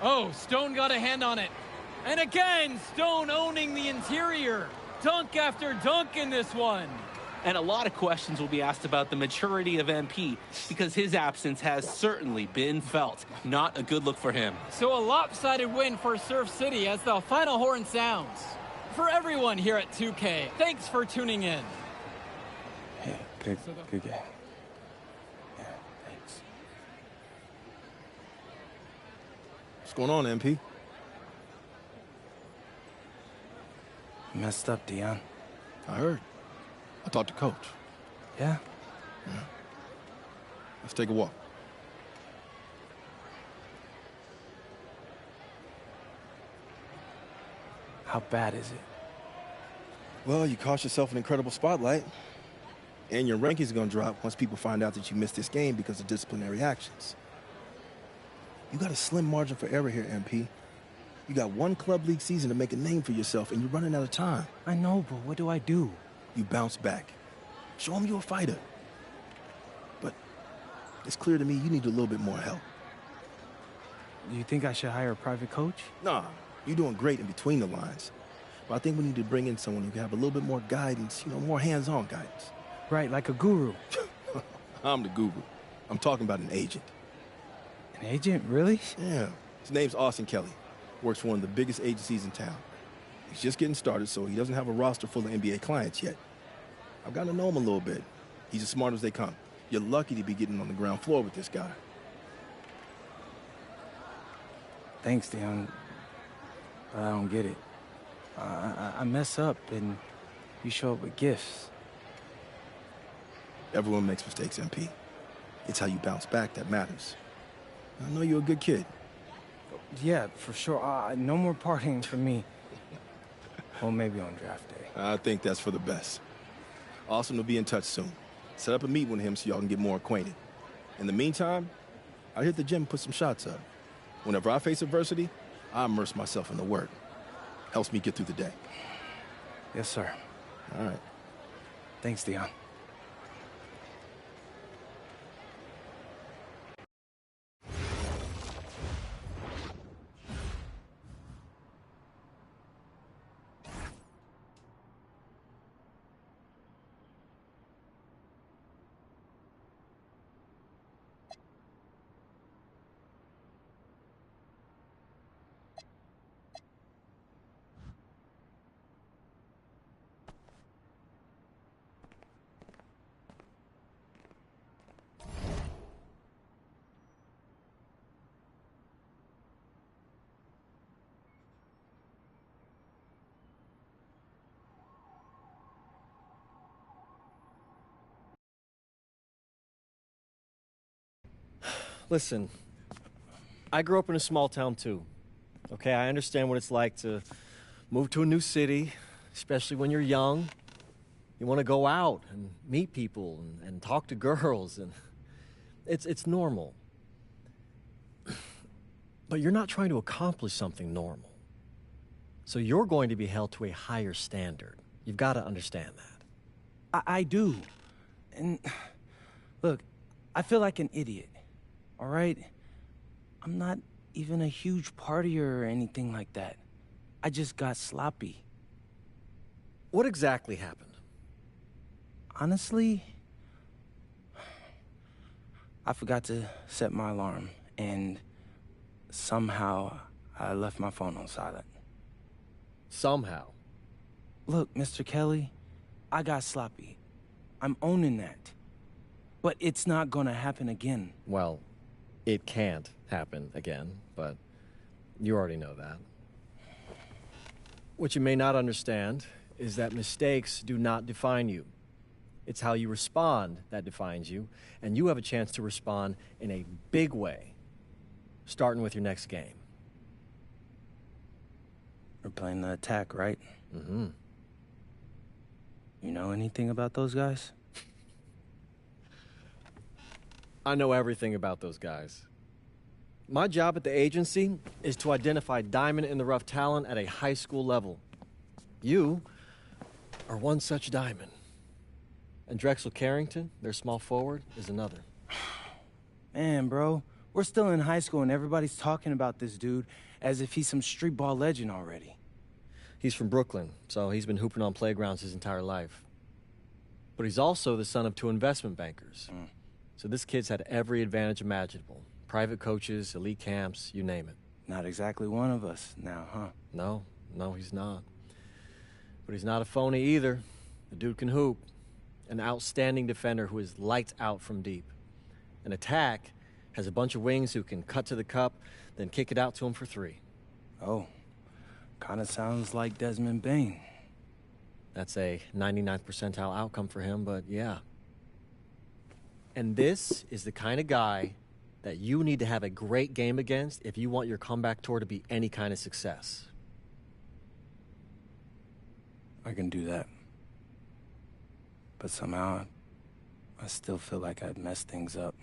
Oh, Stone got a hand on it. And again, Stone owning the interior. Dunk after dunk in this one. And a lot of questions will be asked about the maturity of MP because his absence has certainly been felt. Not a good look for him. So a lopsided win for Surf City as the final horn sounds. For everyone here at 2K, thanks for tuning in. Hey, good game. Yeah, thanks. What's going on, MP? Messed up, Dion. I heard. I talked to Coach. Yeah? Yeah. Let's take a walk. How bad is it? Well, you cost yourself an incredible spotlight. And your rankings are going to drop once people find out that you missed this game because of disciplinary actions. You got a slim margin for error here, MP. You got one club league season to make a name for yourself, and you're running out of time. I know, but what do I do? You bounce back. Show them you're a fighter. But it's clear to me you need a little bit more help. Do you think I should hire a private coach? Nah, You're doing great in between the lines. But I think we need to bring in someone who can have a little bit more guidance, more hands-on guidance. Right, like a guru. I'm the guru. I'm talking about an agent. An agent, really? Yeah. His name's Austin Kelly. Works for one of the biggest agencies in town. He's just getting started, so he doesn't have a roster full of NBA clients yet. I've gotten to know him a little bit. He's as smart as they come. You're lucky to be getting on the ground floor with this guy. Thanks, Dion. But I don't get it. I mess up, and you show up with gifts. Everyone makes mistakes, MP. It's how you bounce back that matters. I know you're a good kid. Yeah, for sure. No more partying for me. Well, maybe on draft day. I think that's for the best. Austin will be in touch soon. Set up a meet with him so y'all can get more acquainted. In the meantime, I hit the gym and put some shots up. Whenever I face adversity, I immerse myself in the work. Helps me get through the day. Yes, sir. All right. Thanks, Dion. Listen, I grew up in a small town too. Okay, I understand what it's like to move to a new city, especially when you're young. You want to go out and meet people and talk to girls, and it's normal. But you're not trying to accomplish something normal. So you're going to be held to a higher standard. You've got to understand that. I do. And look, I feel like an idiot. All right? I'm not even a huge partier or anything like that. I just got sloppy. What exactly happened? Honestly, I forgot to set my alarm, and somehow I left my phone on silent. Somehow? Look, Mr. Kelly, I got sloppy. I'm owning that. But it's not gonna happen again. Well, it can't happen again, but you already know that. What you may not understand is that mistakes do not define you. It's how you respond that defines you, and you have a chance to respond in a big way, starting with your next game. We're playing the attack, right? Mm-hmm. You know anything about those guys? I know everything about those guys. My job at the agency is to identify diamond-in-the-rough talent at a high school level. You are one such diamond. And Drexel Carrington, their small forward, is another. Man, bro, we're still in high school and everybody's talking about this dude as if he's some street ball legend already. He's from Brooklyn, so he's been hooping on playgrounds his entire life. But he's also the son of 2 investment bankers. So this kid's had every advantage imaginable. Private coaches, elite camps, you name it. Not exactly one of us now, huh? No, he's not. But he's not a phony either. The dude can hoop. An outstanding defender who is lights out from deep. An attack has a bunch of wings who can cut to the cup, then kick it out to him for 3. Oh, kind of sounds like Desmond Bain. That's a 99th percentile outcome for him, but yeah. And this is the kind of guy that you need to have a great game against if you want your comeback tour to be any kind of success. I can do that. But somehow, I still feel like I've messed things up.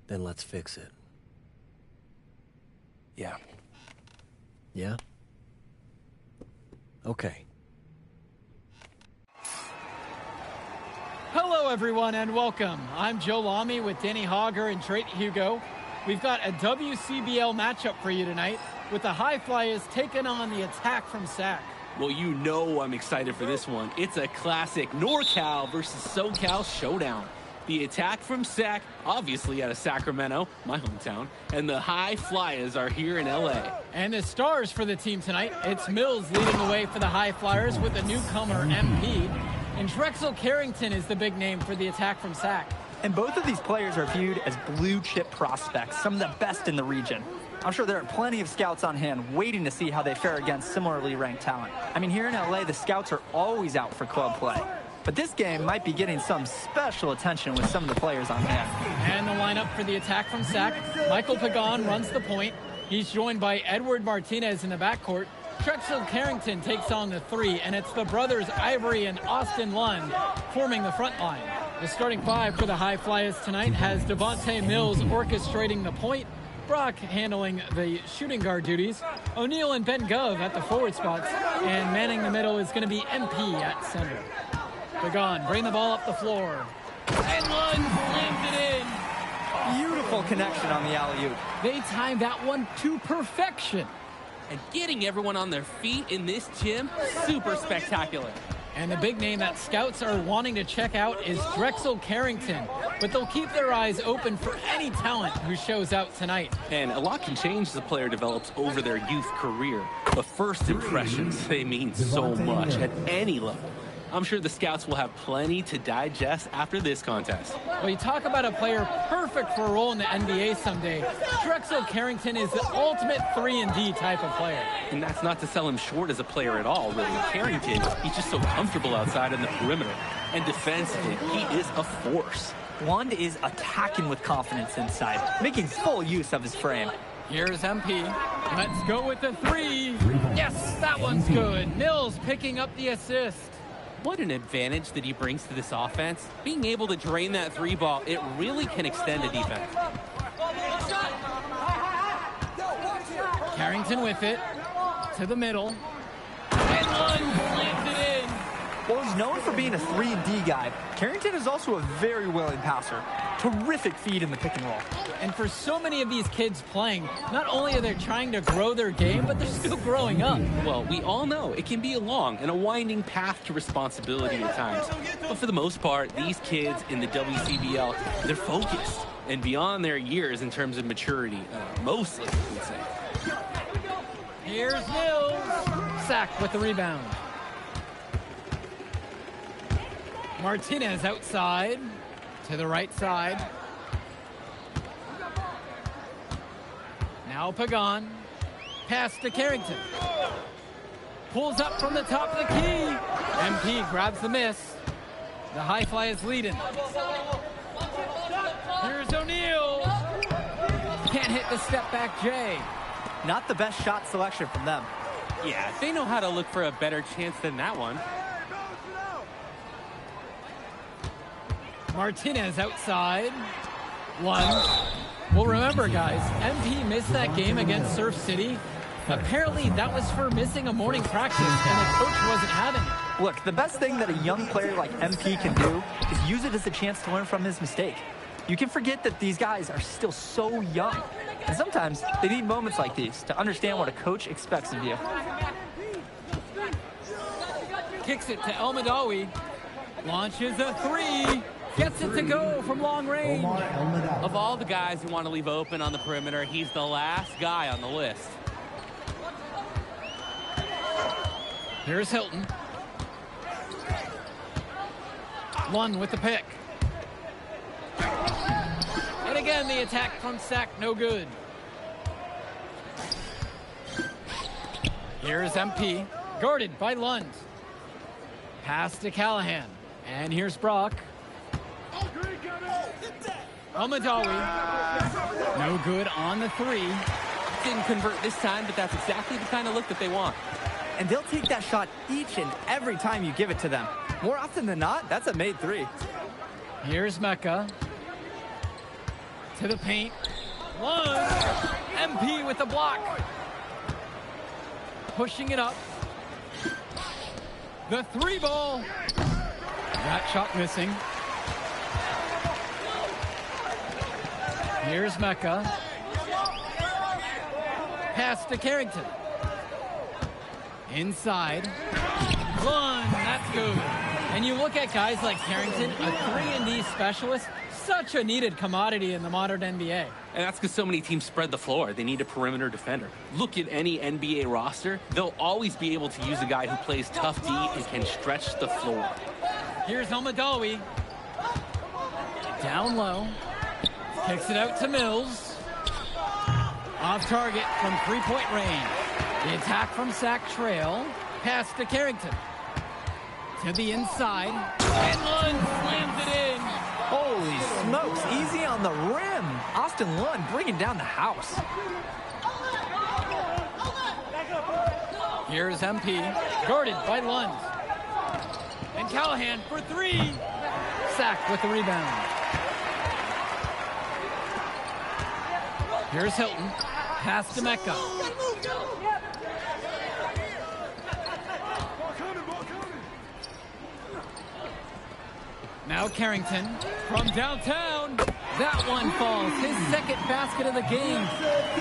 Then let's fix it. Yeah. Yeah? Okay. Hello, everyone, and welcome. I'm Joe Lamy with Danny Hogger and Trey Hugo. we've got a WCBL matchup for you tonight with the High Flyers taking on the Attack from SAC. Well, you know I'm excited for this one. It's a classic NorCal versus SoCal showdown. The Attack from SAC, obviously out of Sacramento, my hometown, and the High Flyers are here in LA. And the stars for the team tonight, it's Mills leading the way for the High Flyers with the newcomer MP. And Drexel Carrington is the big name for the Attack from SAC. And both of these players are viewed as blue-chip prospects, some of the best in the region. I'm sure there are plenty of scouts on hand waiting to see how they fare against similarly ranked talent. I mean, here in LA, the scouts are always out for club play. But this game might be getting some special attention with some of the players on hand. And the lineup for the Attack from SAC, Michael Pagan runs the point. He's joined by Edward Martinez in the backcourt. Drexel Carrington takes on the 3, and it's the brothers Ivory and Austin Lund forming the front line. The starting 5 for the High Flyers tonight has Devontae Mills orchestrating the point, Brock handling the shooting guard duties, O'Neal and Ben Gov at the forward spots, and manning the middle is going to be MP at center. Pagan, bring the ball up the floor. And Lund slams it in. Beautiful connection on the alley-oop. They timed that one to perfection. And getting everyone on their feet in this gym, super spectacular. And the big name that scouts are wanting to check out is Drexel Carrington. But they'll keep their eyes open for any talent who shows out tonight. And a lot can change as a player develops over their youth career. But first impressions, they mean so much at any level. I'm sure the scouts will have plenty to digest after this contest. Well, you talk about a player perfect for a role in the NBA someday. Drexel Carrington is the ultimate 3-and-D type of player. And that's not to sell him short as a player at all, really. Carrington, he's just so comfortable outside in the perimeter. And defensively, he is a force. Lund is attacking with confidence inside, making full use of his frame. Here's MP. Let's go with the 3. Yes, that one's good. Mills picking up the assist. What an advantage that he brings to this offense. Being able to drain that 3 ball, it really can extend a defense. Carrington with it. To the middle. And Lund slams it in. Well, he's known for being a 3-and-D guy. Carrington is also a very willing passer. Terrific feed in the pick and roll. And for so many of these kids playing, not only are they trying to grow their game, but they're still growing up. Well, we all know it can be a long and a winding path to responsibility at times. But for the most part, these kids in the WCBL, they're focused and beyond their years in terms of maturity, mostly, I would say. Here's Mills. SAC with the rebound. Martinez outside to the right side. Now Pagan. Pass to Carrington. Pulls up from the top of the key. MP grabs the miss. The High Flyers leading. Here's O'Neal. Can't hit the step back J. Not the best shot selection from them. Yeah, they know how to look for a better chance than that one. Martinez outside. Lund. Well, remember, guys, MP missed that game against Surf City. Apparently, that was for missing a morning practice, and the coach wasn't having it. Look, the best thing that a young player like MP can do is use it as a chance to learn from his mistake. You can forget that these guys are still so young. And sometimes they need moments like these to understand what a coach expects of you. Kicks it to El Madawi. Launches a 3. Gets it to go from long range. Of all the guys who want to leave open on the perimeter, he's the last guy on the list. Here's Hilton. Lund with the pick. And again, the attack from SAC, no good. Here's MP, guarded by Lund. Pass to Callahan. And here's Brock. Al-Madawi. No good on the 3. Didn't convert this time, but that's exactly the kind of look that they want. And they'll take that shot each and every time you give it to them. More often than not, that's a made 3. Here's Mecca. To the paint. Lund. MP with the block. Pushing it up. The 3 ball. That shot missing. Here's Mecca. Pass to Carrington. Inside. Lund, that's good. And you look at guys like Carrington, a 3-and-D specialist, such a needed commodity in the modern NBA. And that's because so many teams spread the floor. They need a perimeter defender. Look at any NBA roster. They'll always be able to use a guy who plays tough D and can stretch the floor. Here's Almadawi. Down low. Kicks it out to Mills. Off target from three-point range. The attack from Sack Trail. Pass to Carrington. To the inside. And Lund slams it in. Holy smokes, easy on the rim. Austin Lund bringing down the house. Here's MP, guarded by Lund. And Callahan for three. Sack with the rebound. Here's Hilton, pass to Mecca. Now Carrington from downtown. That one falls. His second basket of the game.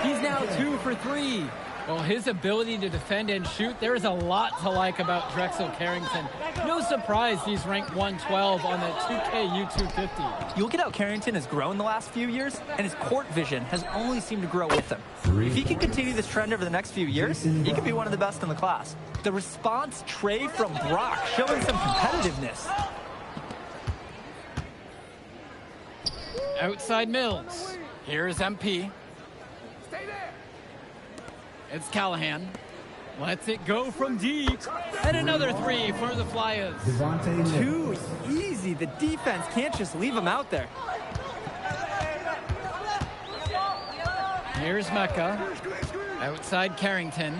He's now 2 for 3. Well, his ability to defend and shoot, there is a lot to like about Drexel Carrington. No surprise he's ranked 112 on the 2K U250. You look at how Carrington has grown the last few years, and his court vision has only seemed to grow with him. If he can continue this trend over the next few years, he could be one of the best in the class. The response tray from Brock showing some competitiveness. Outside Mills. Here's MP. It's Callahan. Lets it go from deep. And another three for the Flyers. Too easy. The defense can't just leave him out there. Here's Mecca. Outside Carrington.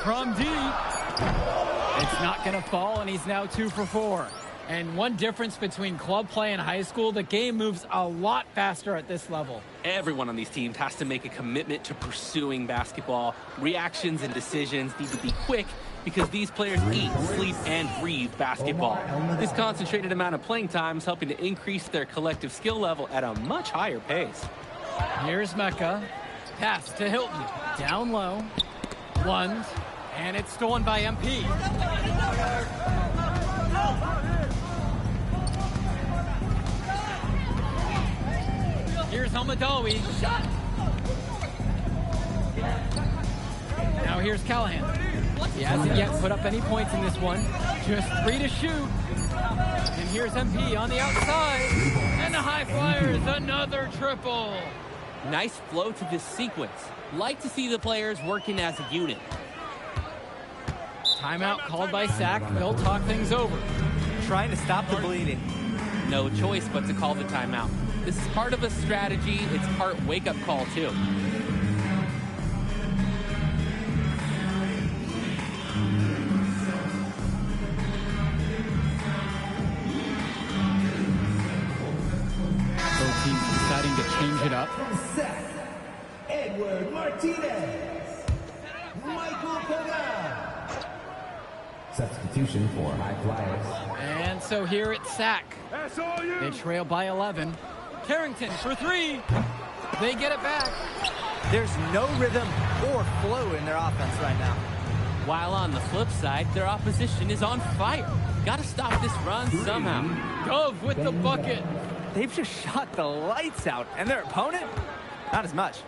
From deep. It's not going to fall, and he's now 2 for 4. And one difference between club play and high school, the game moves a lot faster at this level. Everyone on these teams has to make a commitment to pursuing basketball. Reactions and decisions need to be quick because these players eat, sleep, and breathe basketball. This concentrated amount of playing time is helping to increase their collective skill level at a much higher pace. Here's Mecca. Pass to Hilton. Down low. Lund. And it's stolen by MP. Here's Almadawi. Now here's Callahan. He hasn't yet put up any points in this one. Just 3 to shoot. And here's MP on the outside. And the High Flyers, another triple. Nice flow to this sequence. Like to see the players working as a unit. Timeout called by Sack. They'll talk things over. Trying to stop the bleeding. No choice but to call the timeout. This is part of a strategy. It's part wake-up call, too. Both teams deciding to change it up. Edward Martinez. Michael Corral. Substitution for High Flyers. And so here it's Sack. They trail by 11. Carrington for 3. They get it back. There's no rhythm or flow in their offense right now. While on the flip side, their opposition is on fire. Got to stop this run somehow. Gove with the bucket. They've just shot the lights out, and their opponent, not as much.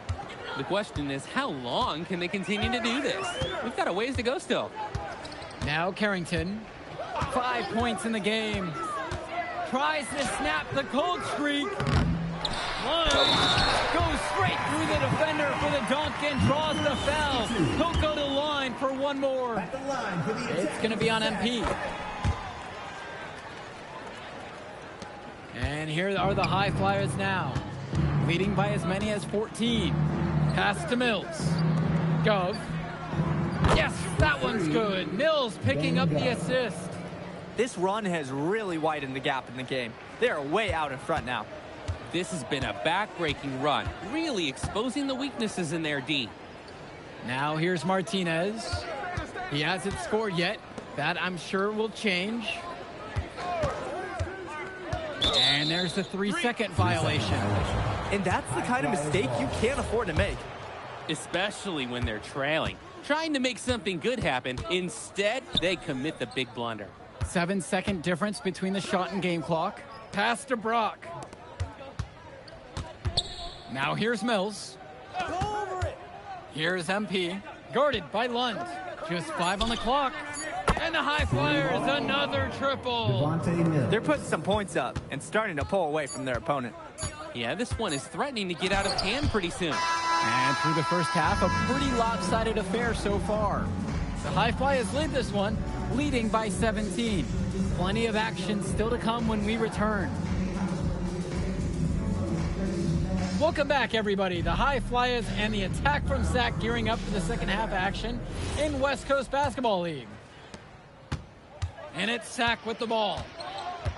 The question is, how long can they continue to do this? We've got a ways to go still. Now Carrington, 5 points in the game. Tries to snap the cold streak. Lund goes straight through the defender for the dunk and draws the foul. He'll go to the line for one more. It's going to be on MP. And here are the High Flyers now, leading by as many as 14. Pass to Mills. Gove. Yes, that one's good. Mills picking up the assist. This run has really widened the gap in the game. They are way out in front now. This has been a back-breaking run, really exposing the weaknesses in their D. Now here's Martinez. He hasn't scored yet. That, I'm sure, will change. And there's the 3-second violation. And that's the kind of mistake you can't afford to make. Especially when they're trailing. Trying to make something good happen. Instead, they commit the big blunder. 7-second difference between the shot and game clock. Pass to Brock. Now here's Mills. Here's MP. Guarded by Lund. Just 5 on the clock. And the High Flyers, another triple. They're putting some points up and starting to pull away from their opponent. Yeah, this one is threatening to get out of hand pretty soon. And through the first half, a pretty lopsided affair so far. The High Flyers lead this one, leading by 17. Plenty of action still to come when we return. Welcome back, everybody. The High Flyers and the attack from Sac gearing up for the second half action in West Coast Basketball League. And it's Sac with the ball.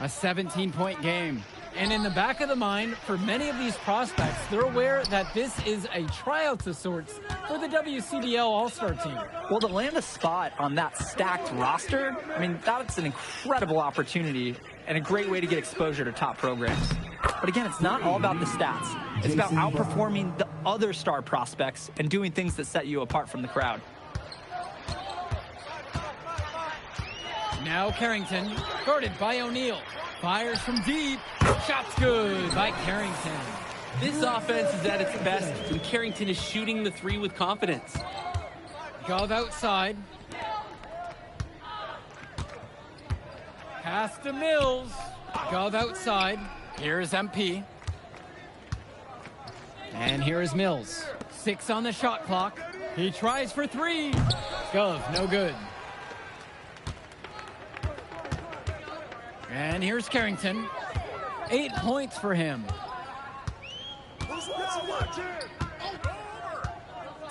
A 17-point game. And in the back of the mind, for many of these prospects, they're aware that this is a tryout of sorts for the WCBL All-Star team. Well, to land a spot on that stacked roster, I mean, that's an incredible opportunity and a great way to get exposure to top programs. But again, it's not all about the stats. It's about outperforming the other star prospects and doing things that set you apart from the crowd. Now Carrington, guarded by O'Neal. Fires from deep. Shot's good by Carrington. This offense is at its best when Carrington is shooting the 3 with confidence. Gov outside. Pass to Mills. Gov outside. Here's MP. And here is Mills. 6 on the shot clock. He tries for 3. Gov, no good. And here's Carrington. 8 points for him.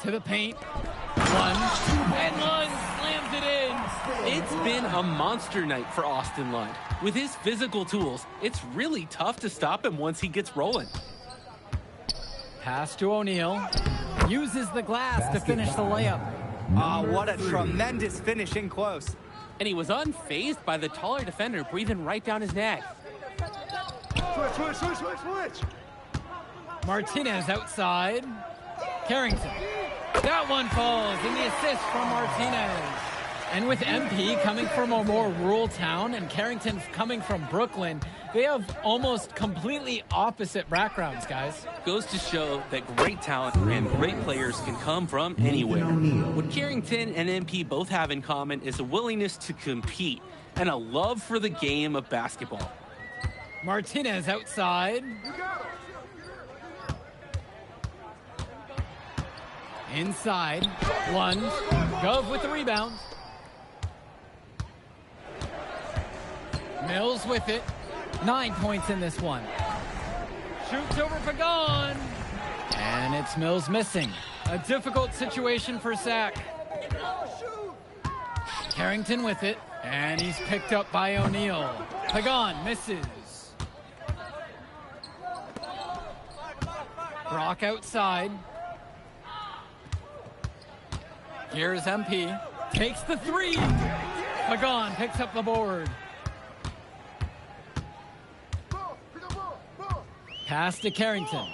To the paint. Lund. And Lund slams it in. It's been a monster night for Austin Lund. With his physical tools, it's really tough to stop him once he gets rolling. Pass to O'Neal. Uses the glass to finish the layup. Oh, what a tremendous finish in close. And he was unfazed by the taller defender breathing right down his neck. Switch. Martinez outside. Carrington. That one falls, and the assist from Martinez. And with MP coming from a more rural town and Carrington coming from Brooklyn, they have almost completely opposite backgrounds, guys. Goes to show that great talent and great players can come from anywhere. What Carrington and MP both have in common is a willingness to compete and a love for the game of basketball. Martinez outside. Inside. Lund. Gov with the rebound. Mills with it. 9 points in this one. Shoots over Pagan. And it's Mills missing. A difficult situation for Sac. Carrington with it. And he's picked up by O'Neal. Pagan misses. Brock outside. Here's MP. Takes the 3. Pagan picks up the board. Pass to Carrington.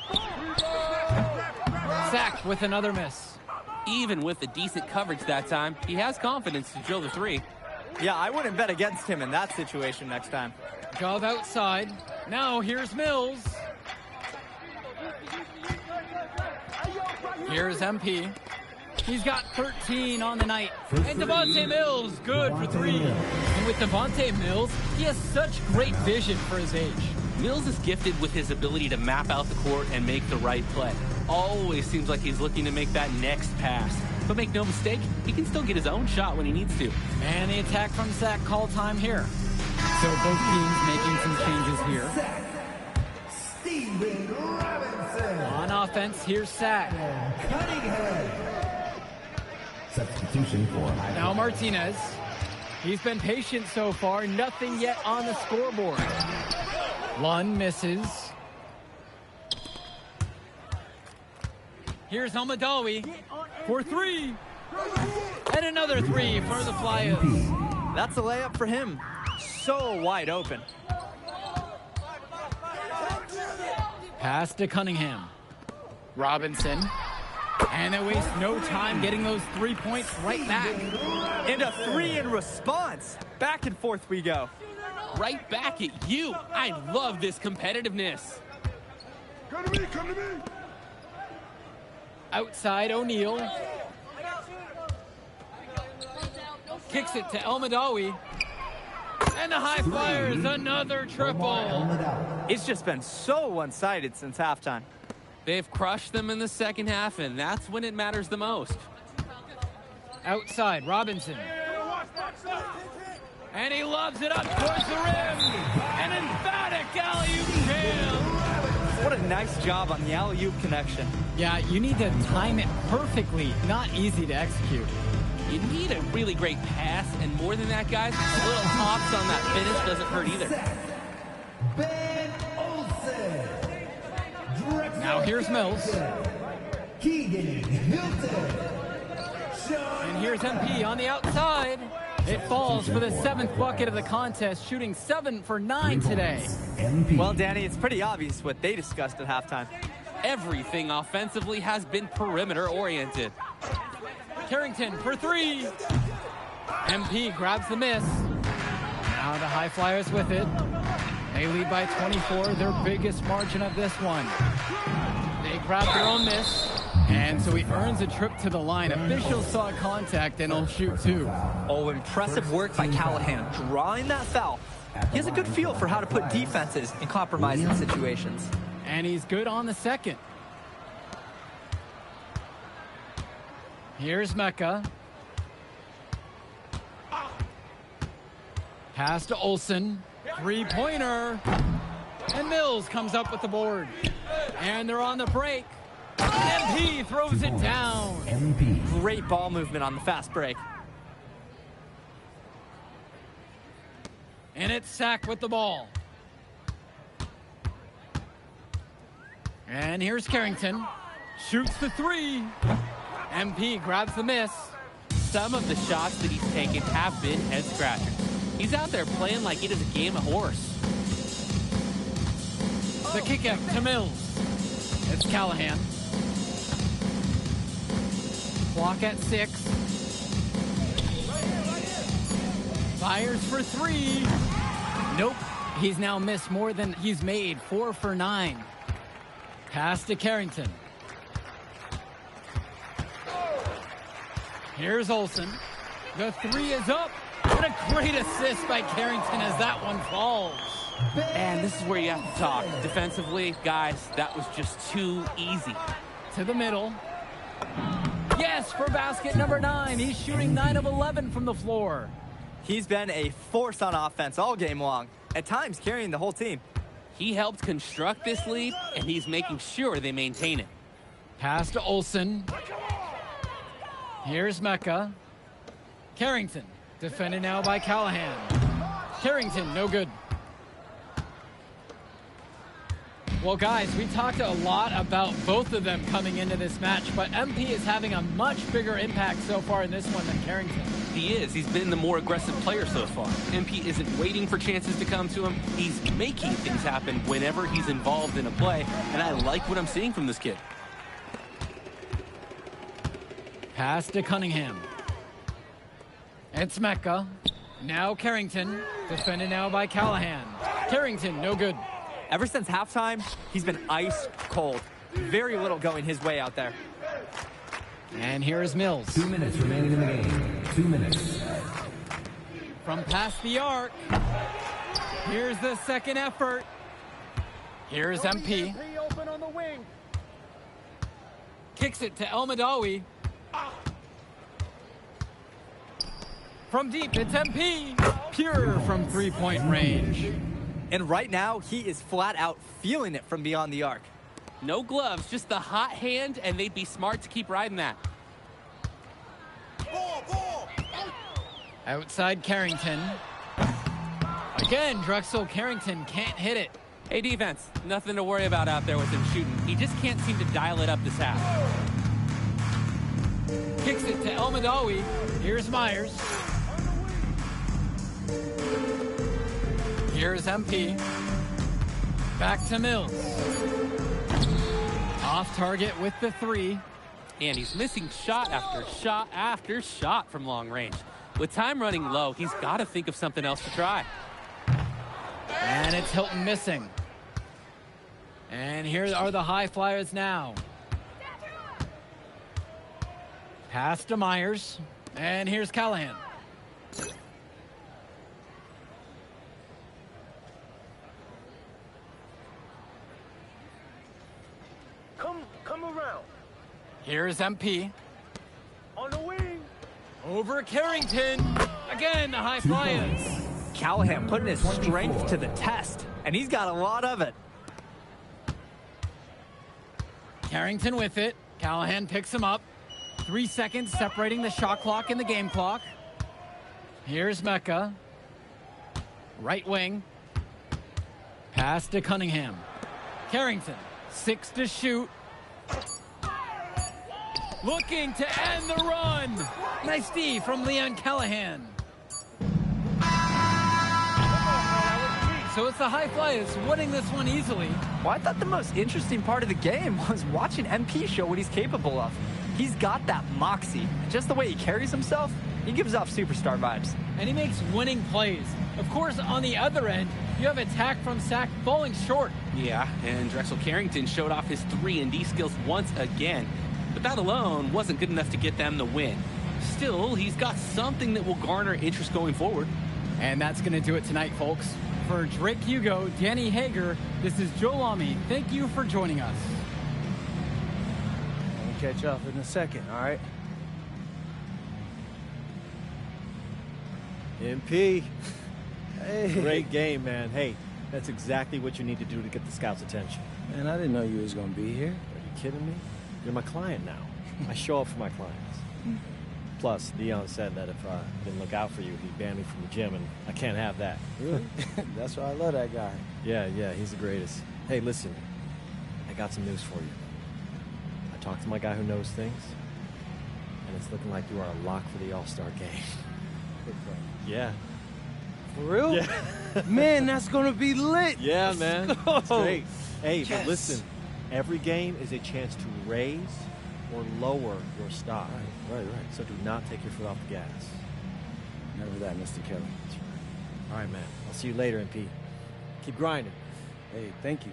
Sack with another miss. Even with the decent coverage that time, he has confidence to drill the 3. Yeah, I wouldn't bet against him in that situation next time. Gov outside. Now here's Mills. Here's MP. He's got 13 on the night. And Devontae Mills, good for 3. And with Devontae Mills, he has such great vision for his age. Mills is gifted with his ability to map out the court and make the right play. Always seems like he's looking to make that next pass. But make no mistake, he can still get his own shot when he needs to. And the attack from Sac call time here. So both teams making some changes here. Steven Robinson. On offense, here's Sac. Cunningham. Substitution for now Martinez. He's been patient so far. Nothing yet on the scoreboard. Lund misses. Here's Almadawi for 3. And another 3 for the Flyers. That's a layup for him. So wide open. Pass to Cunningham. Robinson. And they waste no time getting those 3 points right back. And a 3 in response. Back and forth we go. Right back at you. I love this competitiveness. Come to me, come to me. Outside O'Neal. Kicks it to El Madawi. And the high flyers, another triple. It's just been so one-sided since halftime. They've crushed them in the second half, and that's when it matters the most. Outside, Robinson. And he loves it up towards the rim. An emphatic alley-oop jam. What a nice job on the alley-oop connection. Yeah, you need to time it perfectly. Not easy to execute. You need a really great pass, and more than that, guys, a little hops on that finish doesn't hurt either. Ben Olsen. Now here's Mills. Keegan Hilton. And here's MP on the outside. It falls for the 7th bucket of the contest, shooting 7 for 9 today. Well, Danny, it's pretty obvious what they discussed at halftime. Everything offensively has been perimeter-oriented. Carrington for 3. MP grabs the miss. Now the High Flyers with it. They lead by 24, their biggest margin of this one. They grab their own miss, and so he earns a trip to the line. Officials saw contact, and he'll shoot 2. Oh, impressive work by Callahan, drawing that foul. He has a good feel for how to put defenses in compromising situations. And he's good on the second. Here's Mecca. Pass to Olsen. 3-pointer. And Mills comes up with the board. And they're on the break. MP throws it down. Great ball movement on the fast break. And it's Sack with the ball. And here's Carrington. Shoots the 3. MP grabs the miss. Some of the shots that he's taken have been head-scratchers. He's out there playing like it is a game of horse. The kick out to Mills. It's Callahan. Clock at 6. Fires for 3. Nope. He's now missed more than he's made. 4 for 9. Pass to Carrington. Here's Olsen. The 3 is up. And a great assist by Carrington as that one falls. And this is where you have to talk. Defensively, guys, that was just too easy. To the middle. Yes, for basket number 9. He's shooting 9 of 11 from the floor. He's been a force on offense all game long, at times carrying the whole team. He helped construct this lead, and he's making sure they maintain it. Pass to Olsen. Here's Mecca. Carrington, defended now by Callahan. Carrington, no good. Well, guys, we talked a lot about both of them coming into this match, but MP is having a much bigger impact so far in this one than Carrington. He is. He's been the more aggressive player so far. MP isn't waiting for chances to come to him. He's making things happen whenever he's involved in a play, and I like what I'm seeing from this kid. Pass to Cunningham. It's Mecca. Now Carrington, defended now by Callahan. Carrington, no good. Ever since halftime, he's been ice cold. Very little going his way out there. And here is Mills. 2 minutes remaining in the game. 2 minutes. From past the arc. Here's the second effort. Here's MP. Open on the wing. Kicks it to El Madawi. From deep, it's MP. Pure from 3-point range. And right now, he is flat out feeling it from beyond the arc. No gloves, just the hot hand, and they'd be smart to keep riding that. Ball. Outside Carrington. Again, Drexel Carrington can't hit it. Hey, defense, nothing to worry about out there with him shooting. He just can't seem to dial it up this half. Kicks it to El Madawi. Here's Myers. Here's MP. Back to Mills. Off target with the 3. And he's missing shot after shot after shot from long range. With time running low, he's got to think of something else to try. And it's Hilton missing. And here are the High Flyers now. Pass to Myers. And here's Callahan. Come around. Here's MP. On the wing. Over Carrington. Again, the High Flyers. Callahan putting his strength to the test, and he's got a lot of it. Carrington with it. Callahan picks him up. 3 seconds separating the shot clock and the game clock. Here's Mecca. Right wing. Pass to Cunningham. Carrington. 6 to shoot. Looking to end the run. Nice D from Leon Callahan. So it's the High Flyers winning this one easily. Well, I thought the most interesting part of the game was watching MP show what he's capable of. He's got that moxie. Just the way he carries himself, he gives off superstar vibes. And he makes winning plays. Of course, on the other end, you have attack from Sack falling short. Yeah, and Drexel Carrington showed off his 3-and-D skills once again. But that alone wasn't good enough to get them the win. Still, he's got something that will garner interest going forward. And that's going to do it tonight, folks. For Drake Hugo, Danny Hager, this is Joe Lamy. Thank you for joining us. I'll catch you up in a second, all right? MP. Hey. Great game, man. Hey, that's exactly what you need to do to get the scouts' attention. Man, I didn't know you was going to be here. Are you kidding me? You're my client now. I show up for my clients. Plus, Dion said that if I didn't look out for you, he'd ban me from the gym, and I can't have that. Really? That's why I love that guy. Yeah, he's the greatest. Hey, listen, I got some news for you. I talked to my guy who knows things, and it's looking like you are a lock for the All-Star game. Yeah. For real? Yeah. Man, that's going to be lit. Yeah, man. It's great. Hey, Yes. but listen, every game is a chance to raise or lower your stock. Right. So do not take your foot off the gas. Never that, Mr. Kelly. That's right. All right, man. I'll see you later, MP. Keep grinding. Hey, thank you.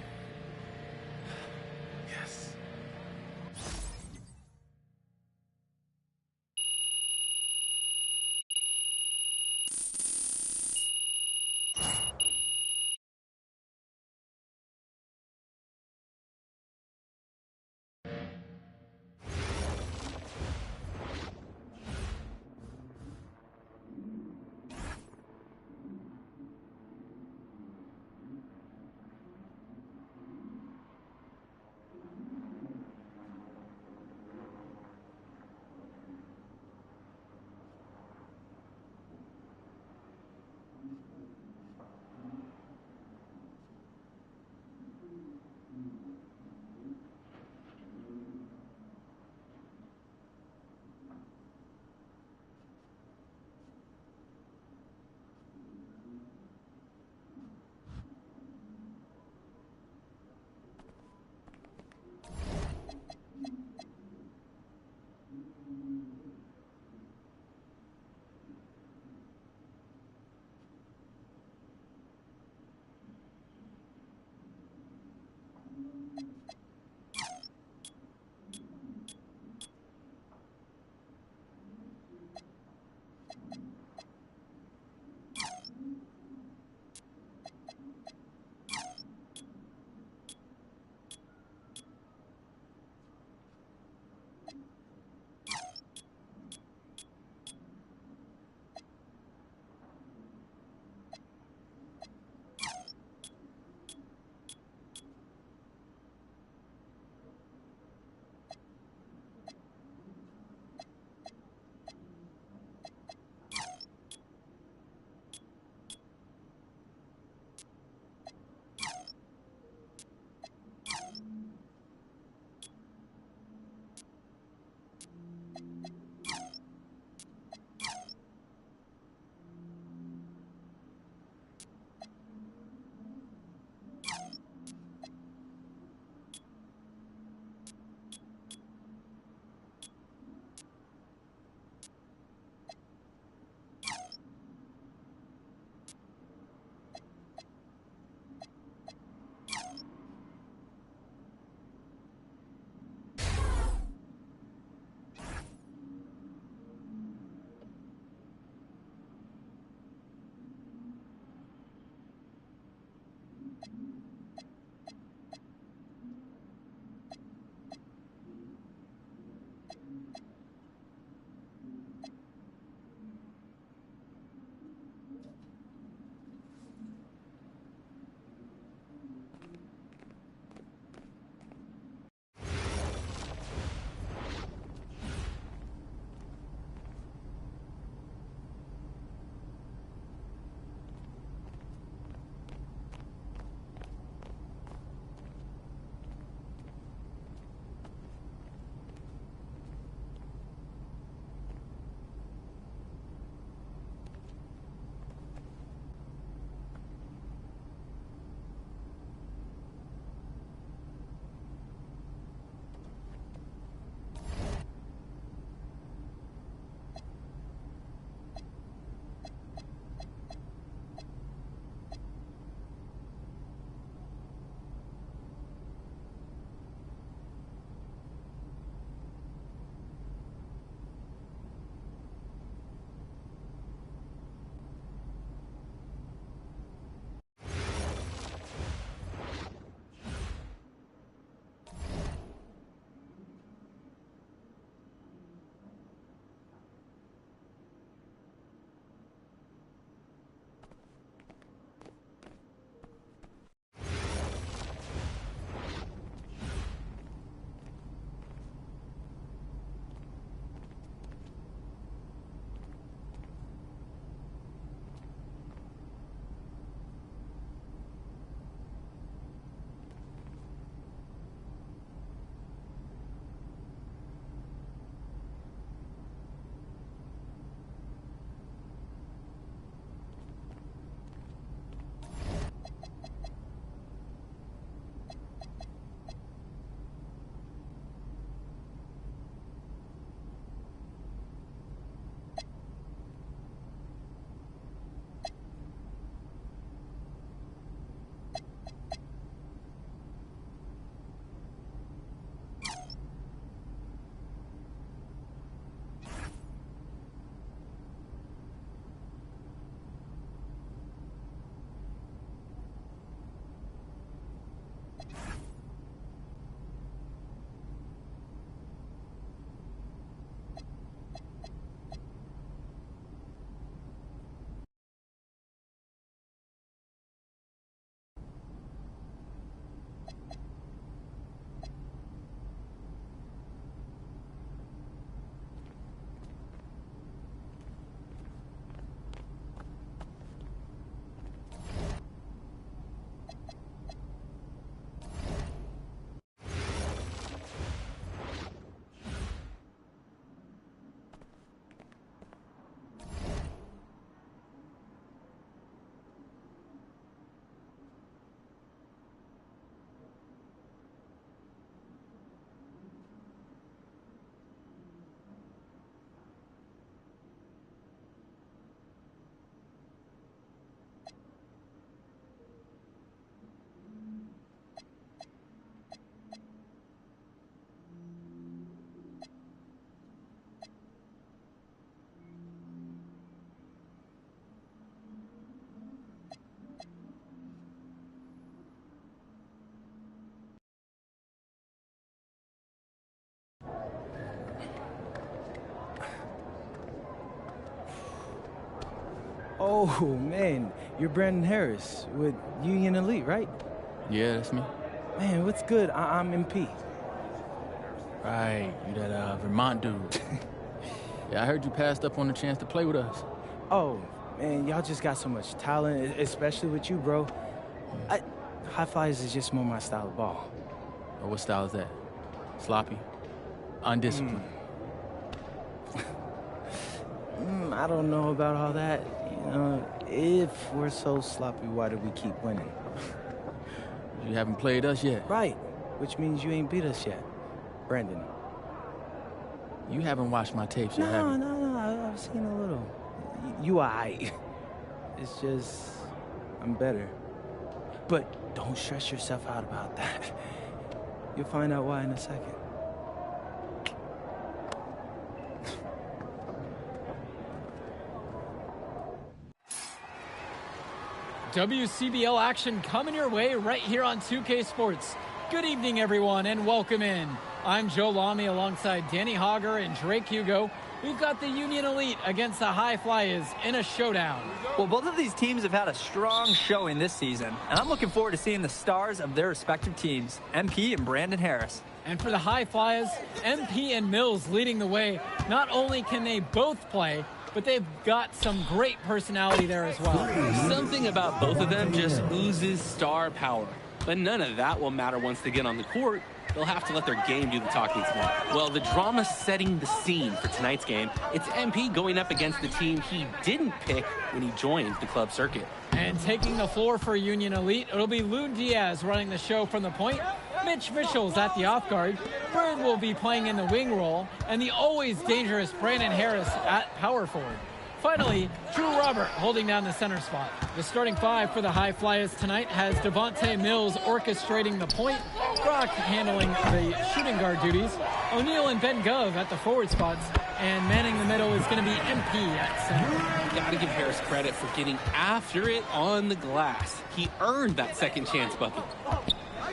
Yes. Oh, man, you're Brandon Harris with Union Elite, right? Yeah, that's me. Man, what's good? I'm MP. Right, you that Vermont dude. Yeah, I heard you passed up on the chance to play with us. Oh, man, y'all just got so much talent, especially with you, bro. High Flyers is just more my style of ball. Oh, what style is that? Sloppy? Undisciplined? I don't know about all that. You know, if we're so sloppy, why do we keep winning? You haven't played us yet. Right, which means you ain't beat us yet. Brandon. You haven't watched my tapes yet, have you? No, I've seen a little. You aight. It's just, I'm better. But don't stress yourself out about that. You'll find out why in a second. WCBL action coming your way right here on 2K Sports. Good evening, everyone, and welcome in. I'm Joe Lamy alongside Danny Hogger and Drake Hugo. We've got the Union Elite against the High Flyers in a showdown. Well, both of these teams have had a strong showing this season, and I'm looking forward to seeing the stars of their respective teams, MP and Brandon Harris. And for the High Flyers, MP and Mills leading the way. Not only can they both play, but they've got some great personality there as well. Something about both of them just oozes star power. But none of that will matter once they get on the court. They'll have to let their game do the talking tonight. Well, the drama setting the scene for tonight's game. It's MP going up against the team he didn't pick when he joined the club circuit. And taking the floor for Union Elite, it'll be Loon Diaz running the show from the point. Mitch Mitchell's at the off guard. Bird will be playing in the wing role. And the always dangerous Brandon Harris at power forward. Finally, Drew Robert holding down the center spot. The starting five for the High Flyers tonight has Devontae Mills orchestrating the point, Brock handling the shooting guard duties, O'Neal and Ben Gov at the forward spots, and manning the middle is going to be MP at center. Got to give Harris credit for getting after it on the glass. He earned that second chance bucket.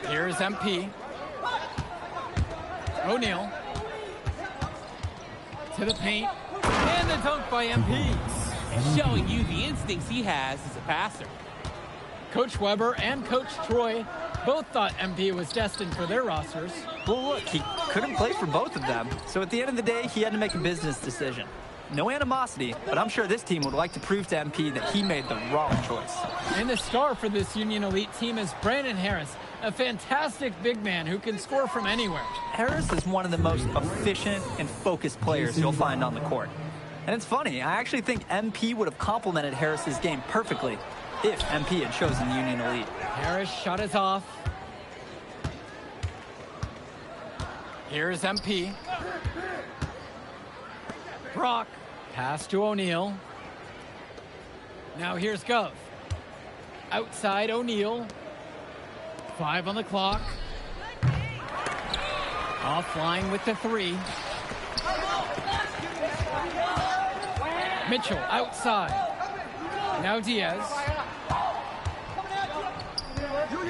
Here's MP. O'Neal. To the paint. And the dunk by MP. Showing you the instincts he has as a passer. Coach Weber and Coach Troy both thought MP was destined for their rosters. Well, look, he couldn't play for both of them. So at the end of the day, he had to make a business decision. No animosity, but I'm sure this team would like to prove to MP that he made the wrong choice. And the star for this Union Elite team is Brandon Harris, a fantastic big man who can score from anywhere. Harris is one of the most efficient and focused players you'll find on the court. And it's funny, I actually think MP would have complemented Harris's game perfectly if MP had chosen Union Elite. Harris shot is off. Here's MP. Brock, pass to O'Neal. Now here's Gov. Outside O'Neal. 5 on the clock. Offline with the 3. Mitchell outside. Now Diaz.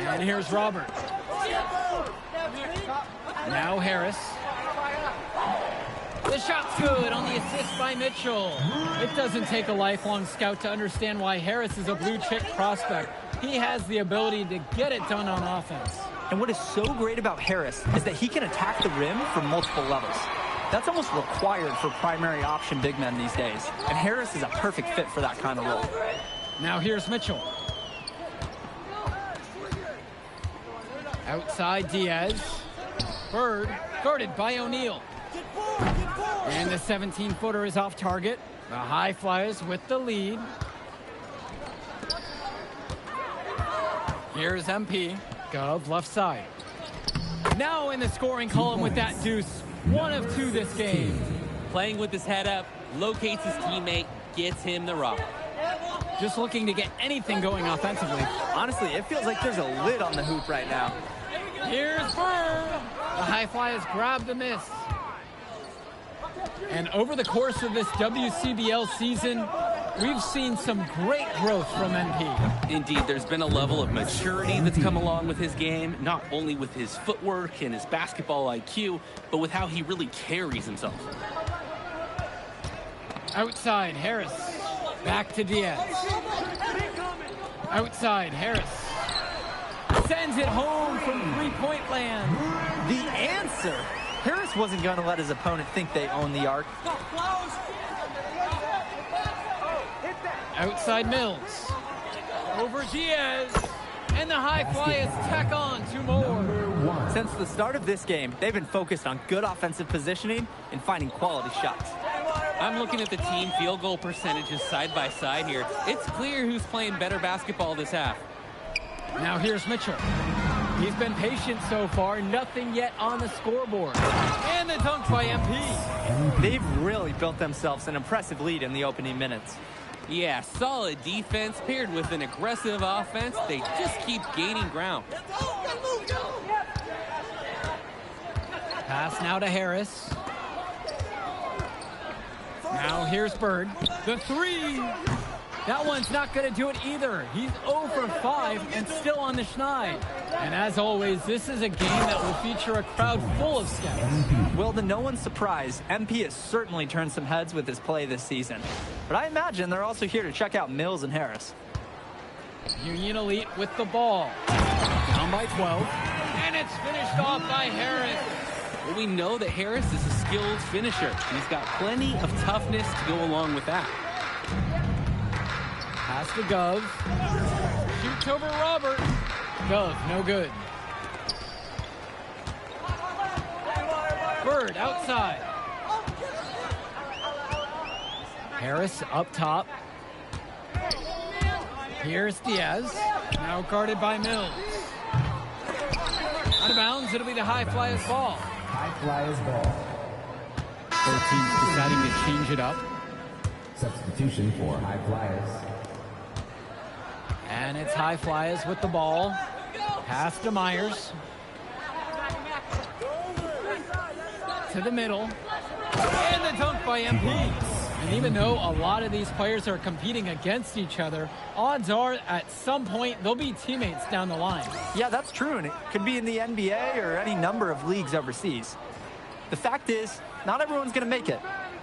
And here's Robert. Now Harris. The shot's good on the assist by Mitchell. It doesn't take a lifelong scout to understand why Harris is a blue chip prospect. He has the ability to get it done on offense. And what is so great about Harris is that he can attack the rim from multiple levels. That's almost required for primary option big men these days. And Harris is a perfect fit for that kind of role. Now here's Mitchell. Outside Diaz. Bird guarded by O'Neal. And the 17-footer is off target. The High Flyers with the lead. Here's MP. Gov left side. Now in the scoring column with that deuce. 1 of 2 this game. Playing with his head up, locates his teammate, gets him the rock. Just looking to get anything going offensively. Honestly, it feels like there's a lid on the hoop right now. Here's Bird. The High Flyers grab the miss. And over the course of this WCBL season, we've seen some great growth from MP. Indeed, there's been a level of maturity that's come along with his game, not only with his footwork and his basketball IQ, but with how he really carries himself. Outside, Harris. Back to Diaz. Outside, Harris. Sends it home from three-point land. The answer. Harris wasn't going to let his opponent think they own the arc. Outside Mills. Over Diaz. And the high flyers tack on 2 more. Since the start of this game, they've been focused on good offensive positioning and finding quality shots. I'm looking at the team field goal percentages side by side here. It's clear who's playing better basketball this half. Now here's Mitchell. He's been patient so far. Nothing yet on the scoreboard. And the dunk by MP. They've really built themselves an impressive lead in the opening minutes. Yeah, solid defense paired with an aggressive offense. They just keep gaining ground. Pass now to Harris. Now here's Bird. The 3. That one's not going to do it either. He's 0 for 5 and still on the schneid. And as always, this is a game that will feature a crowd full of scouts. Well, to no one's surprise, MP has certainly turned some heads with his play this season. But I imagine they're also here to check out Mills and Harris. Union Elite with the ball. Down by 12. And it's finished off by Harris. Well, we know that Harris is a skilled finisher. He's got plenty of toughness to go along with that. Pass to Gov. Shoots over Robert. Gov, no good. Bird outside. Harris up top. Here's Diaz. Now guarded by Mills. Out of bounds, it'll be the High Flyers ball. High Flyers ball. Both teams deciding to change it up. Substitution for High Flyers. And it's High Flyers with the ball. Pass to Myers. To the middle. And the dunk by MP. And even though a lot of these players are competing against each other, odds are at some point they'll be teammates down the line. Yeah, that's true, and it could be in the NBA or any number of leagues overseas. The fact is, not everyone's going to make it,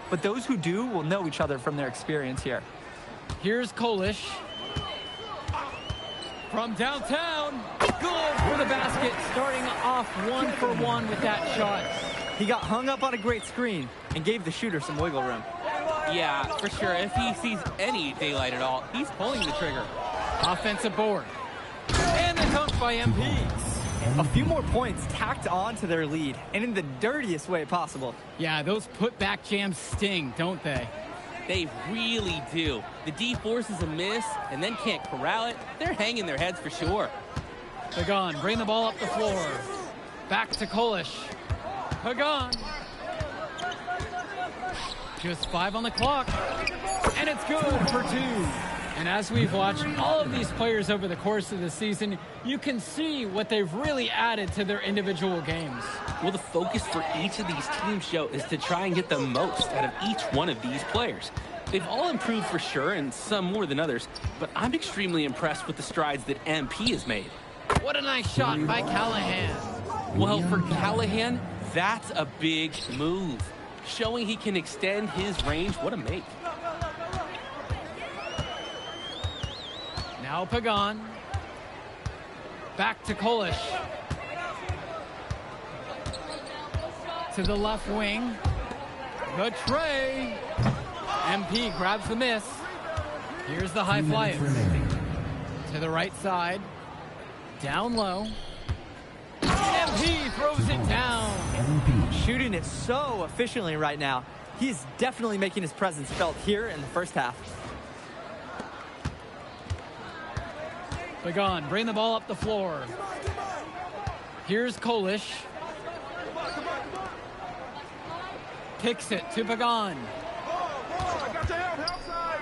but those who do will know each other from their experience here. Here's Kolish. From downtown, good for the basket, starting off 1 for 1 with that shot. He got hung up on a great screen and gave the shooter some wiggle room. Yeah, for sure. If he sees any daylight at all, he's pulling the trigger. Offensive board. And the dunk by MP. A few more points tacked on to their lead, and in the dirtiest way possible. Yeah, those put-back jams sting, don't they? They really do. The D forces a miss and then can't corral it. They're hanging their heads for sure. Pagan, bring the ball up the floor. Back to Kolish. Pagan. Just 5 on the clock. And it's good for 2. And as we've watched all of these players over the course of the season, you can see what they've really added to their individual games. Well, the focus for each of these teams, Joe, is to try and get the most out of each one of these players. They've all improved for sure, and some more than others, but I'm extremely impressed with the strides that MP has made. What a nice shot by Callahan. Well, for Callahan, that's a big move. Showing he can extend his range. What a make. Now Pagan. Back to Kolish. To the left wing. The tray. MP grabs the miss. Here's the High Flyers. To the right side. Down low. MP throws it down. Shooting it so efficiently right now. He's definitely making his presence felt here in the first half. Pagan, bring the ball up the floor. Here's Kolish. Kicks it to Pagan.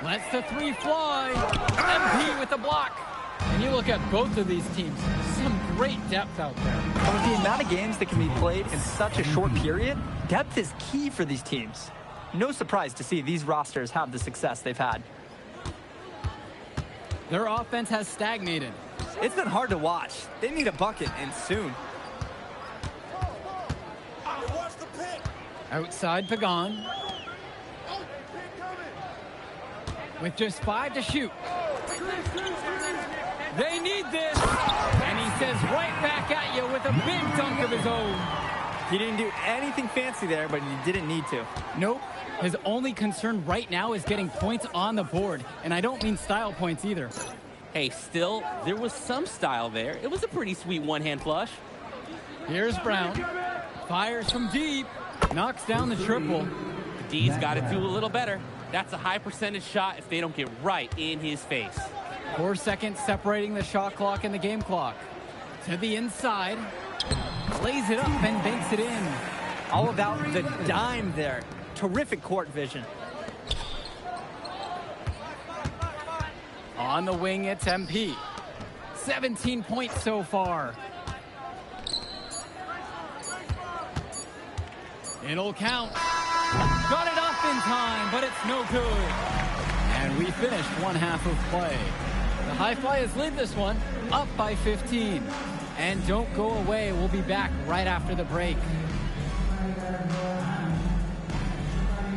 Lets the 3 fly. MP with the block. And you look at both of these teams, some great depth out there. And with the amount of games that can be played in such a short period, depth is key for these teams. No surprise to see these rosters have the success they've had. Their offense has stagnated. It's been hard to watch. They need a bucket, and soon. Outside Pagan. with just 5 to shoot. They need this. And he says right back at you with a big dunk of his own. He didn't do anything fancy there, but he didn't need to. Nope. His only concern right now is getting points on the board. And I don't mean style points either. Hey, still, there was some style there. It was a pretty sweet one-hand flush. Here's Brown. Fires from deep. Knocks down the triple. D's got to do a little better. That's a high percentage shot if they don't get right in his face. 4 seconds separating the shot clock and the game clock. To the inside. Lays it up and banks it in. All about the dime there. Terrific court vision. On the wing, it's MP. 17 points so far. It'll count. Got it up in time, but it's no good. And we finished one half of play. The High Flyers lead this one up by 15. And don't go away. We'll be back right after the break.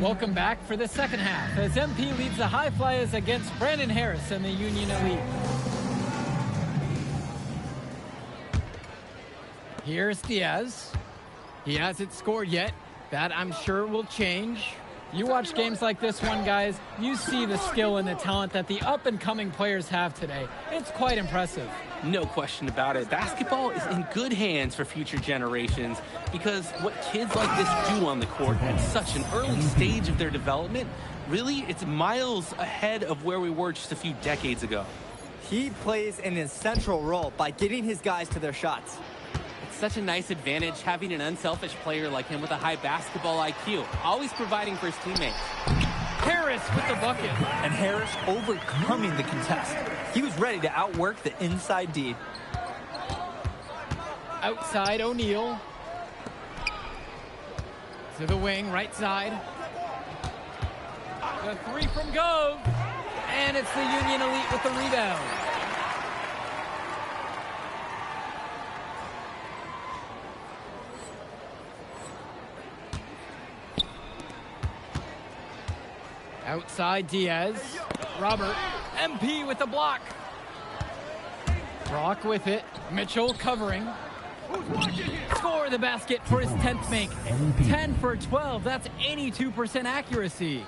Welcome back for the second half as MP leads the High Flyers against Brandon Harris and the Union Elite. Here's Diaz. He hasn't scored yet. That, I'm sure, will change. You watch games like this one, guys, you see the skill and the talent that the up-and-coming players have today. It's quite impressive. No question about it. Basketball is in good hands for future generations because what kids like this do on the court at such an early stage of their development, really, it's miles ahead of where we were just a few decades ago. He plays an essential role by getting his guys to their shots. Such a nice advantage having an unselfish player like him with a high basketball IQ, always providing for his teammates. Harris with the bucket. And Harris overcoming the contest. He was ready to outwork the inside D. Outside O'Neal. To the wing, right side. The three from Gove. And it's the Union Elite with the rebound. Outside Diaz. Robert. MP with the block. Brock with it. Mitchell covering. Score the basket for his 10th make. 10 for 12. That's 82% accuracy.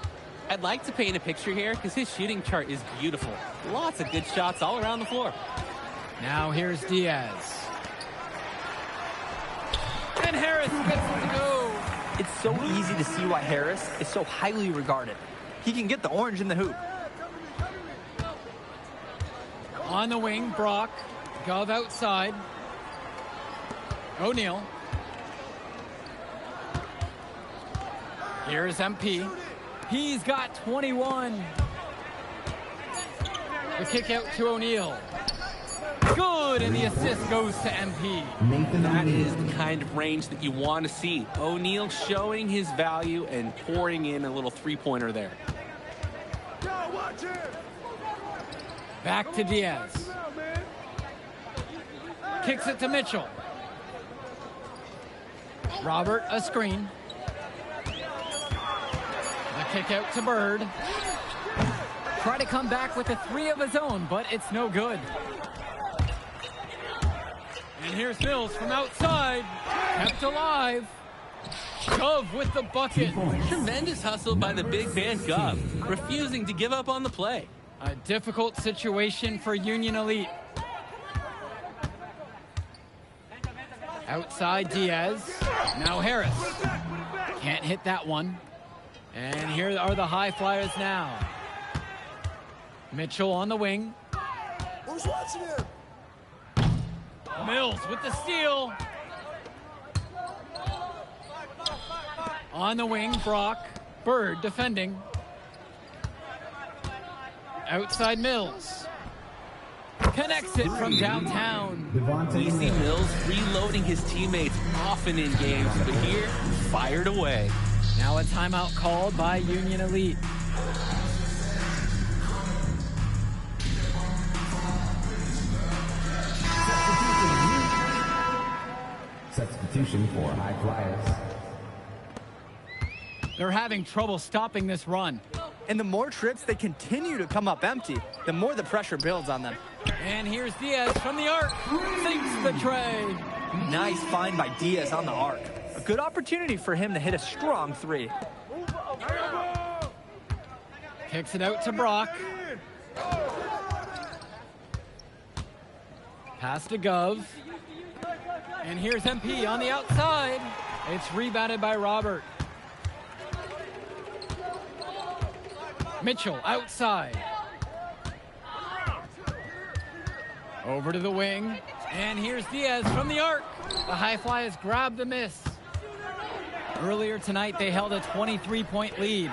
I'd like to paint a picture here because his shooting chart is beautiful. Lots of good shots all around the floor. Now here's Diaz. And Harris gets it to go. It's so easy to see why Harris is so highly regarded. He can get the orange in the hoop. On the wing, Brock. Gove outside. O'Neal. Here's MP. He's got 21. The kick out to O'Neal. Good, and the assist goes to MP. That is the kind of range that you want to see. O'Neal showing his value and pouring in a little three-pointer there. Back to Diaz. Kicks it to Mitchell. Robert, a screen. The kick out to Bird. Try to come back with a three of his own, but it's no good. And here's Mills from outside. Kept alive. Gove with the bucket. Tremendous hustle by the big man Gove, refusing to give up on the play. A difficult situation for Union Elite. Outside Diaz. Now Harris. Can't hit that one. And here are the High Flyers now. Mitchell on the wing. Who's watching him? Mills with the steal. On the wing, Brock. Bird defending. Outside Mills. Connects it from downtown. We see Mills reloading his teammates often in games, but here, fired away. Now a timeout called by Union Elite. Substitution for High Flyers. They're having trouble stopping this run. And the more trips they continue to come up empty, the more the pressure builds on them. And here's Diaz from the arc. Sinks the tray. Nice find by Diaz on the arc. A good opportunity for him to hit a strong three. Kicks it out to Brock. Pass to Gov. And here's MP on the outside. It's rebounded by Robert. Mitchell outside. Over to the wing. And here's Diaz from the arc. The High Flyers grab the miss. Earlier tonight, they held a 23-point lead.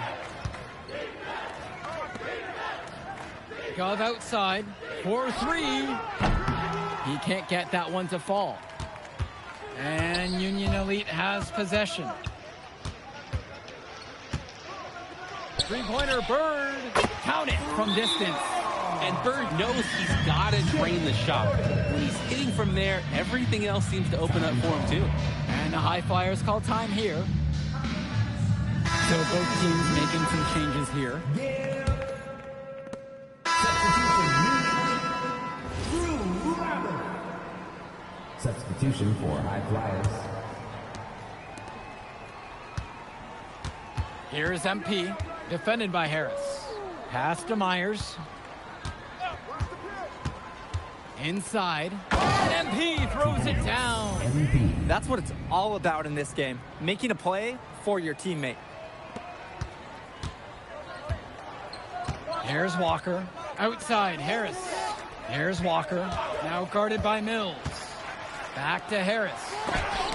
Gov outside for three. He can't get that one to fall. And Union Elite has possession. Three-pointer, Bird. Count it from distance. And Bird knows he's got to drain the shot. When he's hitting from there, everything else seems to open up for him too. And the High Flyers call time here. So both teams making some changes here. Substitution for High Flyers. Here's MP, defended by Harris. Pass to Myers. Inside. MP throws it down. That's what it's all about in this game. Making a play for your teammate. Here's Walker. Outside, Harris. Here's Walker. Now guarded by Mills. Back to Harris.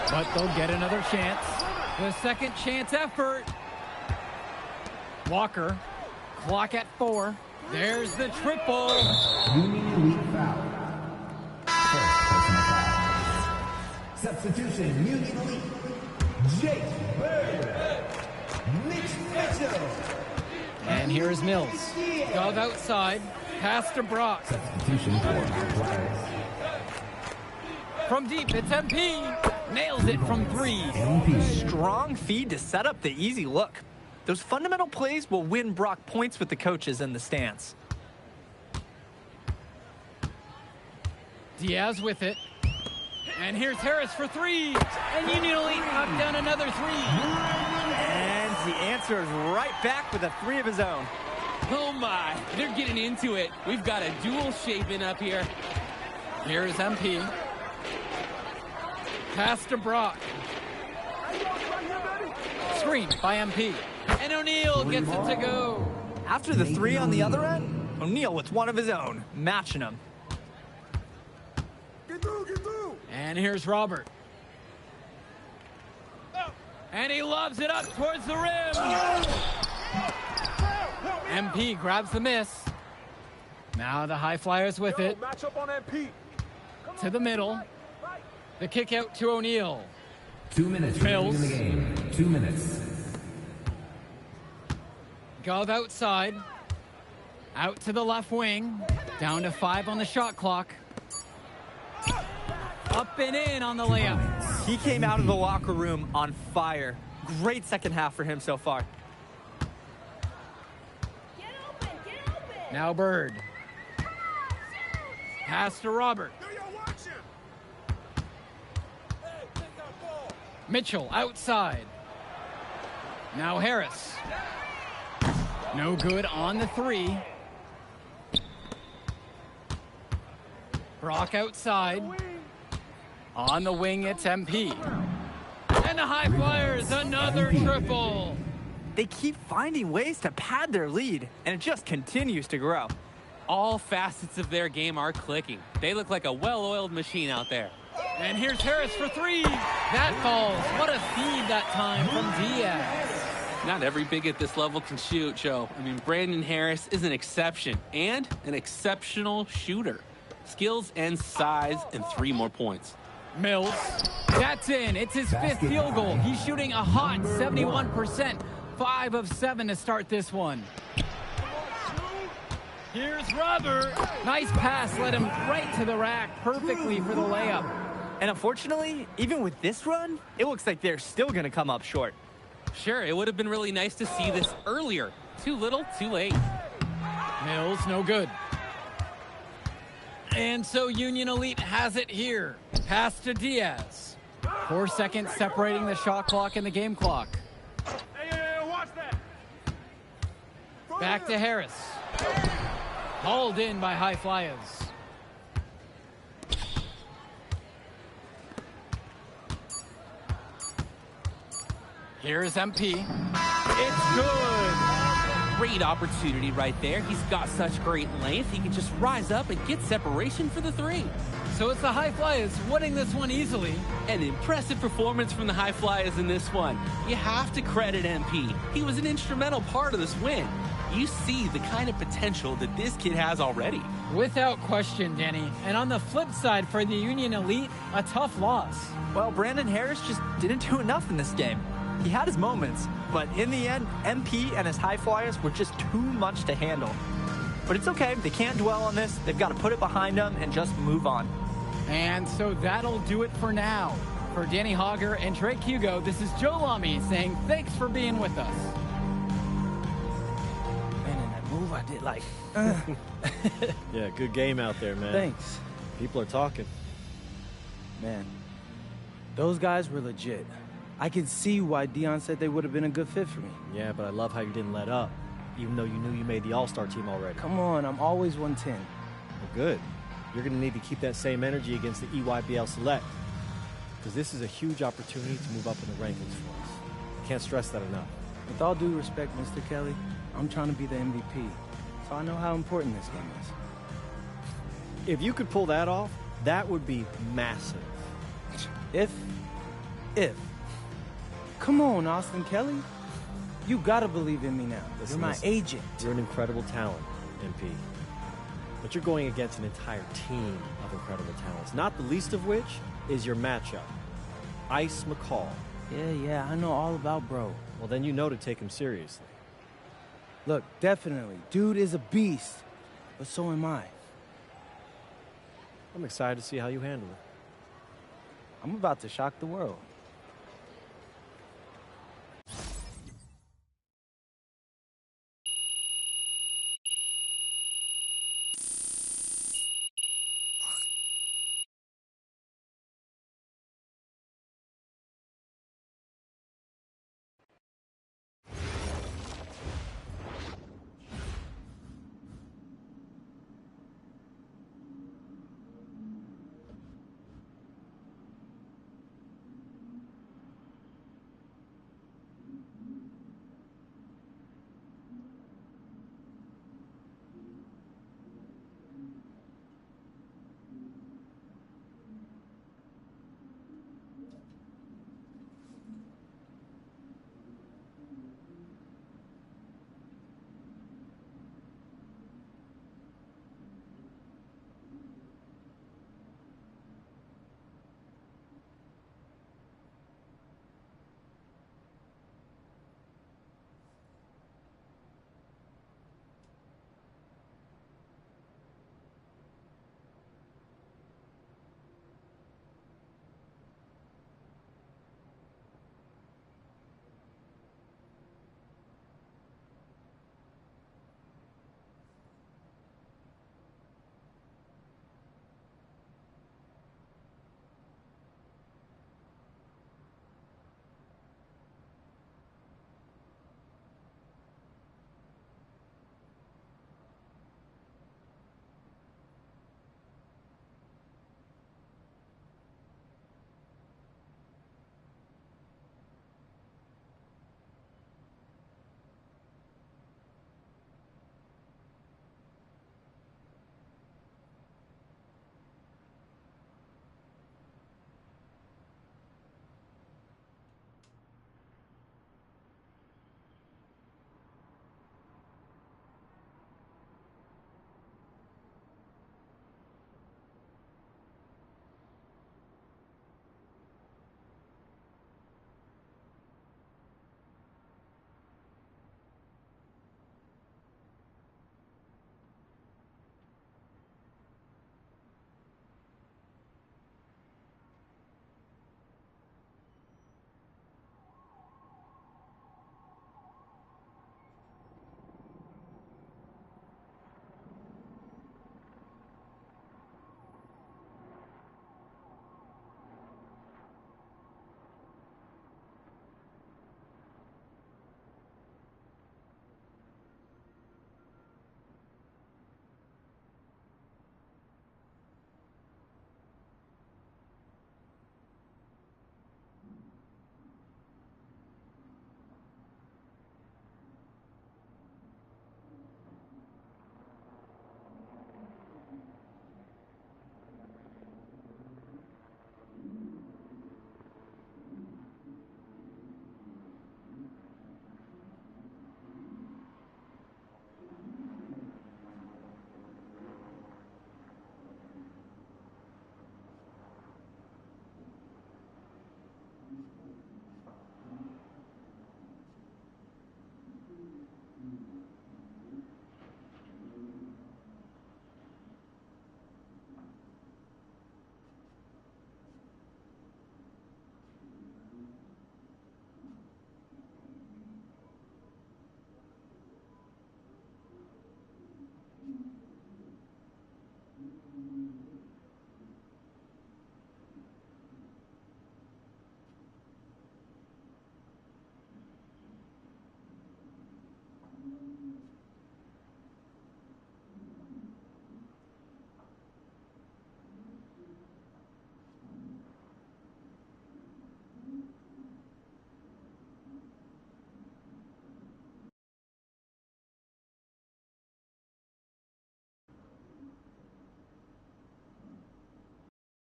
But they'll get another chance. The second chance effort. Walker. Clock at 4. There's the triple. Union Elite foul. First personal foul. Substitution, Union Elite. Jake Bird. Mitch Mitchell. And here's Mills. Gov outside. Pass to Brock. Substitution for High Flyers. From deep, it's MP. Nails it from 3. Strong feed to set up the easy look. Those fundamental plays will win Brock points with the coaches in the stands. Diaz with it. And here's Harris for 3. And Union Elite knocked down another 3. And the answer is right back with a 3 of his own. Oh my, they're getting into it. We've got a duel shaping up here. Here's MP. Pass to Brock. Screen by MP. And O'Neal gets it to go. After the 3 on the other end, O'Neal with one of his own, matching him. And here's Robert. And he lobs it up towards the rim. MP grabs the miss. Now the High Flyers with it. Match up on MP. To the middle. The kick out to O'Neal. 2 minutes Mills. in the game. 2 minutes. Gov outside. Out to the left wing. Down to 5 on the shot clock. Up and in on the layup. He came out of the locker room on fire. Great second half for him so far. Now Bird. Pass to Robert. Mitchell outside. Now Harris. No good on the 3. Brock outside. On the wing, it's MP. And the High Flyers, another triple. They keep finding ways to pad their lead, and it just continues to grow. All facets of their game are clicking. They look like a well-oiled machine out there. And here's Harris for 3. That falls. What a feed that time from Diaz. Not every big at this level can shoot, Joe. I mean, Brandon Harris is an exception and an exceptional shooter. Skills and size and 3 more points. Mills. That's in. It's his 5th field goal. He's shooting a hot 71%. 5 of 7 to start this one. Here's Robert. Nice pass. Led him right to the rack perfectly for the layup. And unfortunately, even with this run, it looks like they're still going to come up short. Sure, it would have been really nice to see this earlier. Too little, too late. Mills, no good. And so Union Elite has it here. Pass to Diaz. 4 seconds separating the shot clock and the game clock. Hey, watch that. Back to Harris. Hauled in by High Flyers. Here's MP. It's good. Great opportunity right there. He's got such great length. He can just rise up and get separation for the three. So it's the High Flyers winning this one easily. An impressive performance from the High Flyers in this one. You have to credit MP. He was an instrumental part of this win. You see the kind of potential that this kid has already. Without question, Danny. And on the flip side for the Union Elite, a tough loss. Well, Brandon Harris just didn't do enough in this game. He had his moments, but in the end, MP and his High Flyers were just too much to handle. But it's okay. They can't dwell on this. They've got to put it behind them and just move on. And so that'll do it for now. For Danny Hogger and Drake Hugo, this is Joe Lamy saying thanks for being with us. Man, in that move I did, like... Yeah, good game out there, man. Thanks. People are talking. Man, those guys were legit. I can see why Dion said they would have been a good fit for me. Yeah, but I love how you didn't let up, even though you knew you made the All-Star team already. Come on, I'm always 110. Well, good. You're going to need to keep that same energy against the EYBL Select, because this is a huge opportunity to move up in the rankings for us. Can't stress that enough. With all due respect, Mr. Kelly, I'm trying to be the MVP, so I know how important this game is. If you could pull that off, that would be massive. If. Come on, Austin Kelly. You gotta believe in me now. Listen, You're my agent. You're an incredible talent, MP. But you're going against an entire team of incredible talents, not the least of which is your matchup, Ice McCall. Yeah, I know all about bro. Well, then you know to take him seriously. Look, definitely. Dude is a beast, but so am I. I'm excited to see how you handle it. I'm about to shock the world.